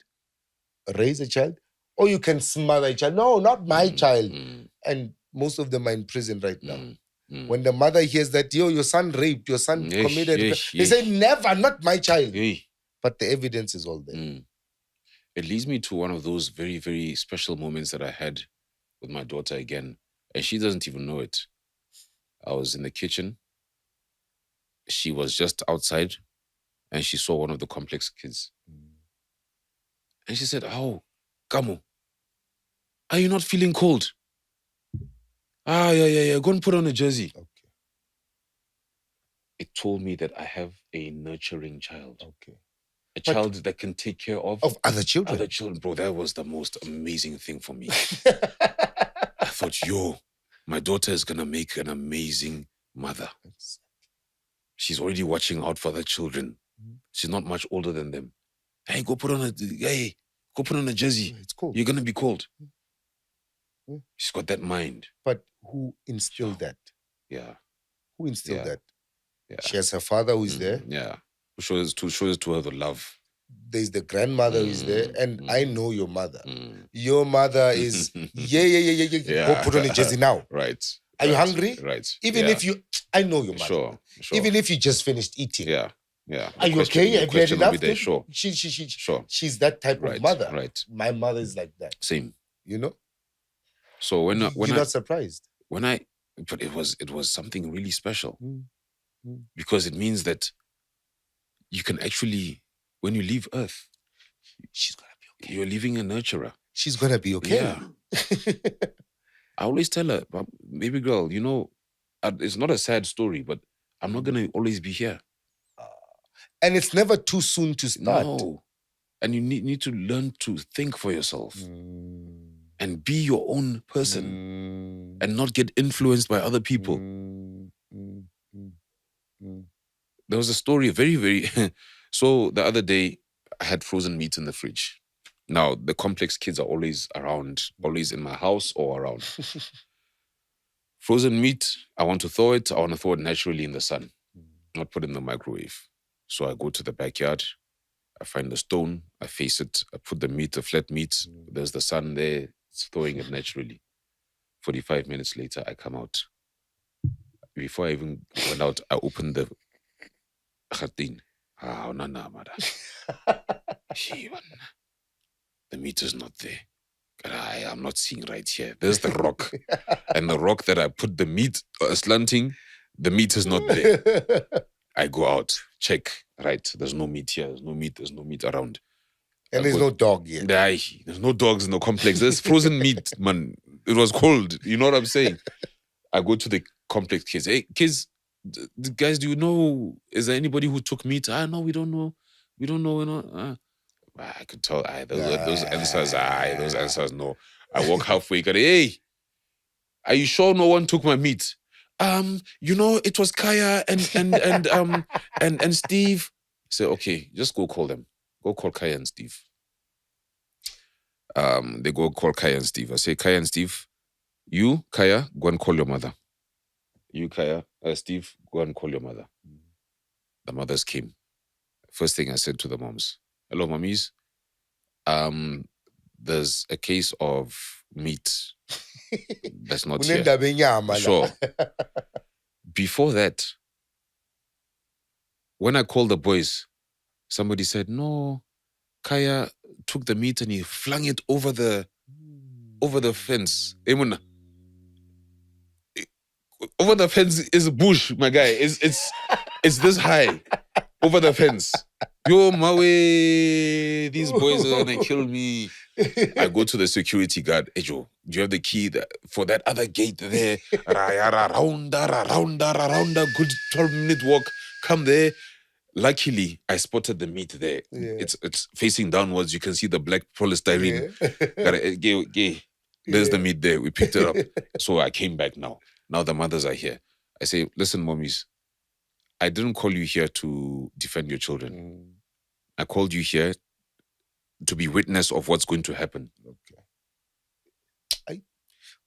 raise a child, or you can smother a child. No, not my child. And most of them are in prison right now. When the mother hears that, your son raped, your son committed, they say, never, not my child. But the evidence is all there. It leads me to one of those very, very special moments that I had with my daughter again. And she doesn't even know it. I was in the kitchen. She was just outside and she saw one of the complex kids. And she said, "Oh, Kamo, are you not feeling cold?" Yeah. Go and put on a jersey. Okay. It told me that I have a nurturing child. Okay. A child that can take care of other children. Other children, bro. That was the most amazing thing for me. I thought, my daughter is going to make an amazing mother. She's already watching out for the children. She's not much older than them. Hey, go put on a jersey. It's cold. You're going to be cold. She's got that mind. But who instilled that? Yeah. Who instilled that? Yeah. She has her father who is there. Yeah. Who shows to her the love. There's the grandmother who is there. And I know your mother. Your mother is, go put on a jersey now. Right. Are you hungry? Right. Even if I know your mother. Sure. Even if you just finished eating. Yeah. Are you okay? Have you had enough? Sure. Sure. She's that type of mother. Right. My mother is like that. Same. You know? So when you're not surprised. But it was something really special. Because it means that you can actually, when you leave Earth, she's gonna be okay. You're leaving a nurturer. She's gonna be okay. Yeah. I always tell her, baby girl, it's not a sad story, but I'm not gonna always be here. And it's never too soon to start. No. And you need to learn to think for yourself and be your own person and not get influenced by other people. There was a story, very, very... So the other day, I had frozen meat in the fridge. Now, the complex kids are always around, always in my house or around. Frozen meat, I want to thaw it. I want to thaw it naturally in the sun, not put it in the microwave. So I go to the backyard. I find the stone. I face it. I put the flat meat. There's the sun there. It's thawing it naturally. 45 minutes later, I come out. Before I even went out, I opened the khatin. The meat is not there. I'm not seeing right here. There's the rock. And the rock that I put the meat slanting, the meat is not there. I go out, check. Right, there's no meat here. There's no meat around. And there's no dog here. There's no dogs in the complex. There's frozen meat, man. It was cold. You know what I'm saying? I go to the complex kids. Hey, kids, guys, do you know, is there anybody who took meat? No, we don't know. We don't know. I could tell. Those answers, no. I walk halfway. Hey, are you sure no one took my meat? It was Kaya and Steve. I say, okay, just go call them. Go call Kaya and Steve. They go call Kaya and Steve. I say, Kaya and Steve, you, Kaya, go and call your mother. You, Kaya, Steve, go and call your mother. The mothers came. First thing I said to the moms, hello, mummies. There's a case of meat that's not here. Sure. Before that, when I called the boys, somebody said, no, Kaya took the meat and he flung it over the fence. Over the fence is a bush, my guy. It's this high. Over the fence. Yo, my way, these boys are gonna kill me. I go to the security guard. Hey, Joe, do you have the key for that other gate there? Around, good 12-minute walk. Come there. Luckily, I spotted the meat there. Yeah. It's facing downwards. You can see the black polystyrene. Yeah. There's the meat there. We picked it up. So I came back now. Now the mothers are here. I say, listen, mommies, I didn't call you here to defend your children. I called you here to be witness of what's going to happen. Okay.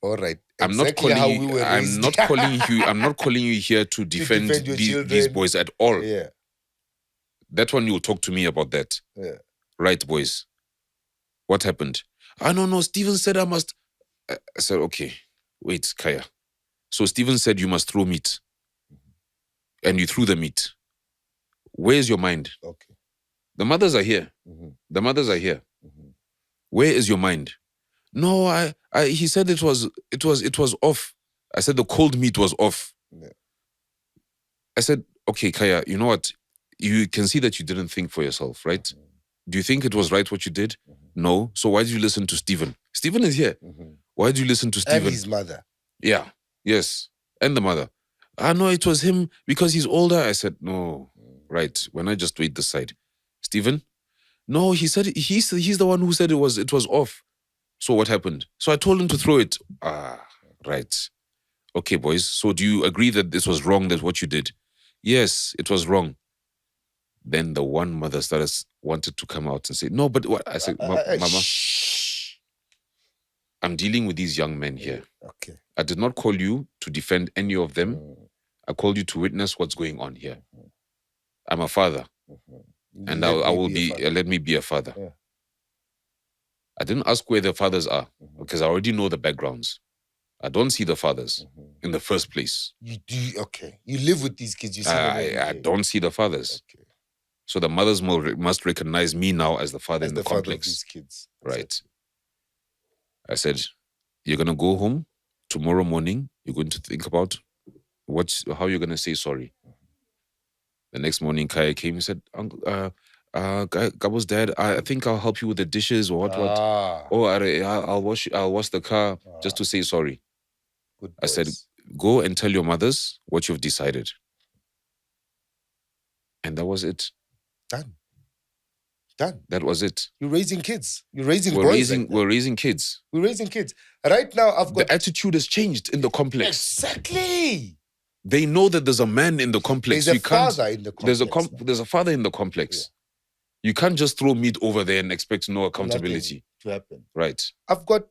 All right. I'm not Exactly calling how you. we were I'm raised. not calling you. I'm not calling you here to defend, defend your these children. boys at all. Yeah. That one, you'll talk to me about that. Yeah. Right, boys. What happened? No. Stephen said I must. I said, okay, wait, Kaya. So Stephen said you must throw meat. And you threw the meat. Where's your mind? Okay. The mothers are here. The mothers are here. Where is your mind? No, he said it was off. I said the cold meat was off. Yeah. I said, okay, Kaya, you know what? You can see that you didn't think for yourself, right? Do you think it was right what you did? No. So why did you listen to Stephen? Stephen is here. Why did you listen to Stephen? And his mother. Yeah. Yes. And the mother. No, it was him because he's older. I said, no. Right. When I just wait this side. Stephen? No, he said he's the one who said it was off. So what happened? So I told him to throw it. Right. Okay, boys. So do you agree that this was wrong, that what you did? Yes, it was wrong. Then the one mother wanted to come out and say, no, but what? I said, Mama, I'm dealing with these young men here. Okay. I did not call you to defend any of them. I called you to witness what's going on here. I'm a father. And I will be, let me be a father. Yeah. I didn't ask where the fathers are because I already know the backgrounds. I don't see the fathers in the first place. You do, okay. You live with these kids. You see them every day. I don't see the fathers. Okay. So the mothers must recognize me now as the father in the complex. Father of these kids. Right. I said, you're going to go home tomorrow morning. You're going to think about how you're going to say sorry. The next morning, Kaya came and said, Gabo's dad, I think I'll help you with the dishes or what. Oh, I'll wash the car just to say sorry. Good I said, go and tell your mothers what you've decided. And that was it. Done. That was it. You're raising kids. You're raising boys. We're raising kids. We're raising kids. Right now, I've got... The attitude has changed in the complex. Exactly. They know that there's a man in the complex. There's a father in the complex. There's a father in the complex. Yeah. You can't just throw meat over there and expect no accountability to happen. Right. I've got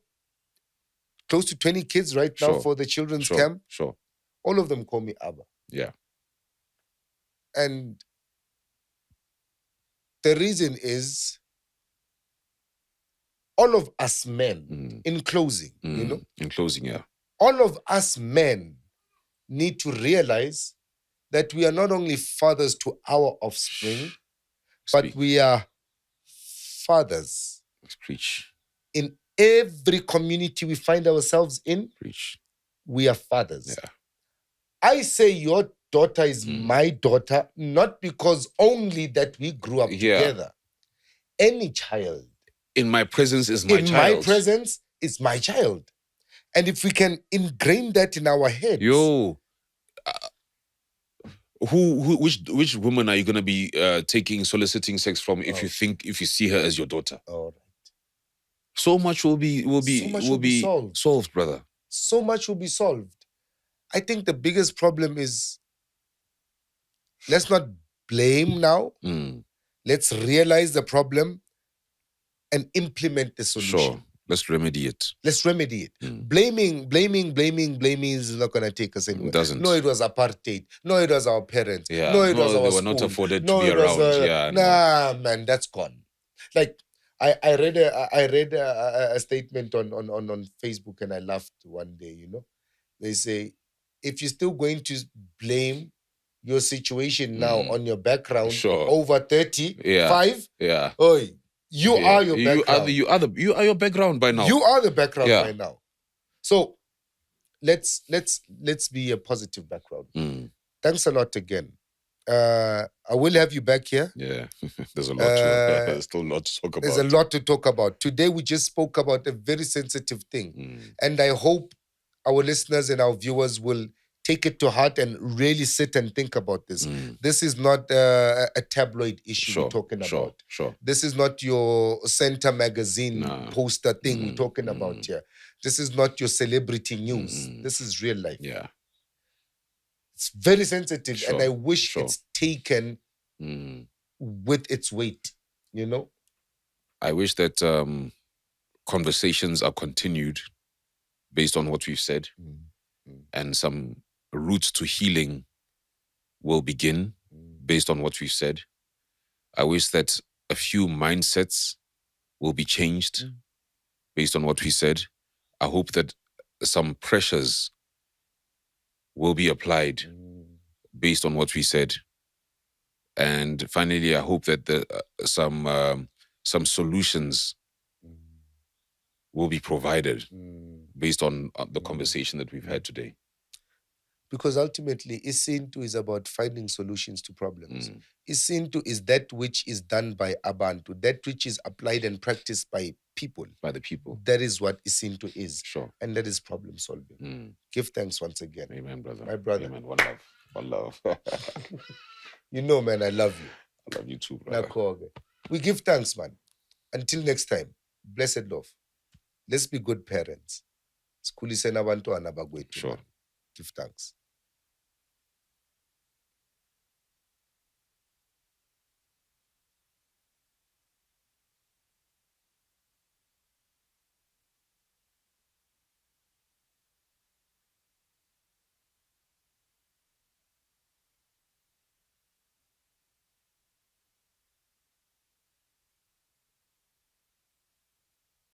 close to 20 kids right now for the children's camp. Sure. All of them call me Abba. Yeah. And the reason is all of us men, in closing, you know? In closing, yeah. All of us men need to realize that we are not only fathers to our offspring, but we are fathers. Preach. In every community we find ourselves in, Preach. We are fathers. Yeah. I say your daughter is my daughter, not because only that we grew up together. Any child. In my presence is my child. In my presence is my child. And if we can ingrain that in our heads. Which woman are you going to be soliciting sex from if you see her as your daughter? All right. So much will be solved, brother. So much will be solved. I think the biggest problem is, let's not blame now. Let's realize the problem and implement the solution. Sure. Let's remedy it. Blaming is not going to take us anywhere. It doesn't. No, it was apartheid. No, it was our parents. Yeah. No, it was our they were school. not afforded to be around. Man, that's gone. Like, I read a statement on Facebook and I laughed one day, you know. They say, if you're still going to blame your situation now on your background over 35, you are your background. You are your background by now. You are the background by now. So let's be a positive background. Thanks a lot again. I will have you back here. Yeah, there's a lot. There's still a lot to talk about. There's a lot to talk about. Today we just spoke about a very sensitive thing, and I hope our listeners and our viewers will take it to heart and really sit and think about this. This is not a tabloid issue we're talking about. Sure. This is not your Center magazine poster thing we're talking about here. This is not your celebrity news. This is real life. Yeah. It's very sensitive, and I wish it's taken with its weight. You know? I wish that conversations are continued based on what we've said, and some routes to healing will begin based on what we've said. I wish that a few mindsets will be changed based on what we said. I hope that some pressures will be applied based on what we said. And finally, I hope that some solutions will be provided based on the conversation that we've had today. Because ultimately, Isintu is about finding solutions to problems. Isintu is that which is done by Abantu, that which is applied and practiced by people. By the people. That is what Isintu is. Sure. And that is problem solving. Give thanks once again. Amen, brother. My brother. Amen. One love. One love. You know, man, I love you. I love you too, brother. We give thanks, man. Until next time, blessed love. Let's be good parents. Sure. Give thanks.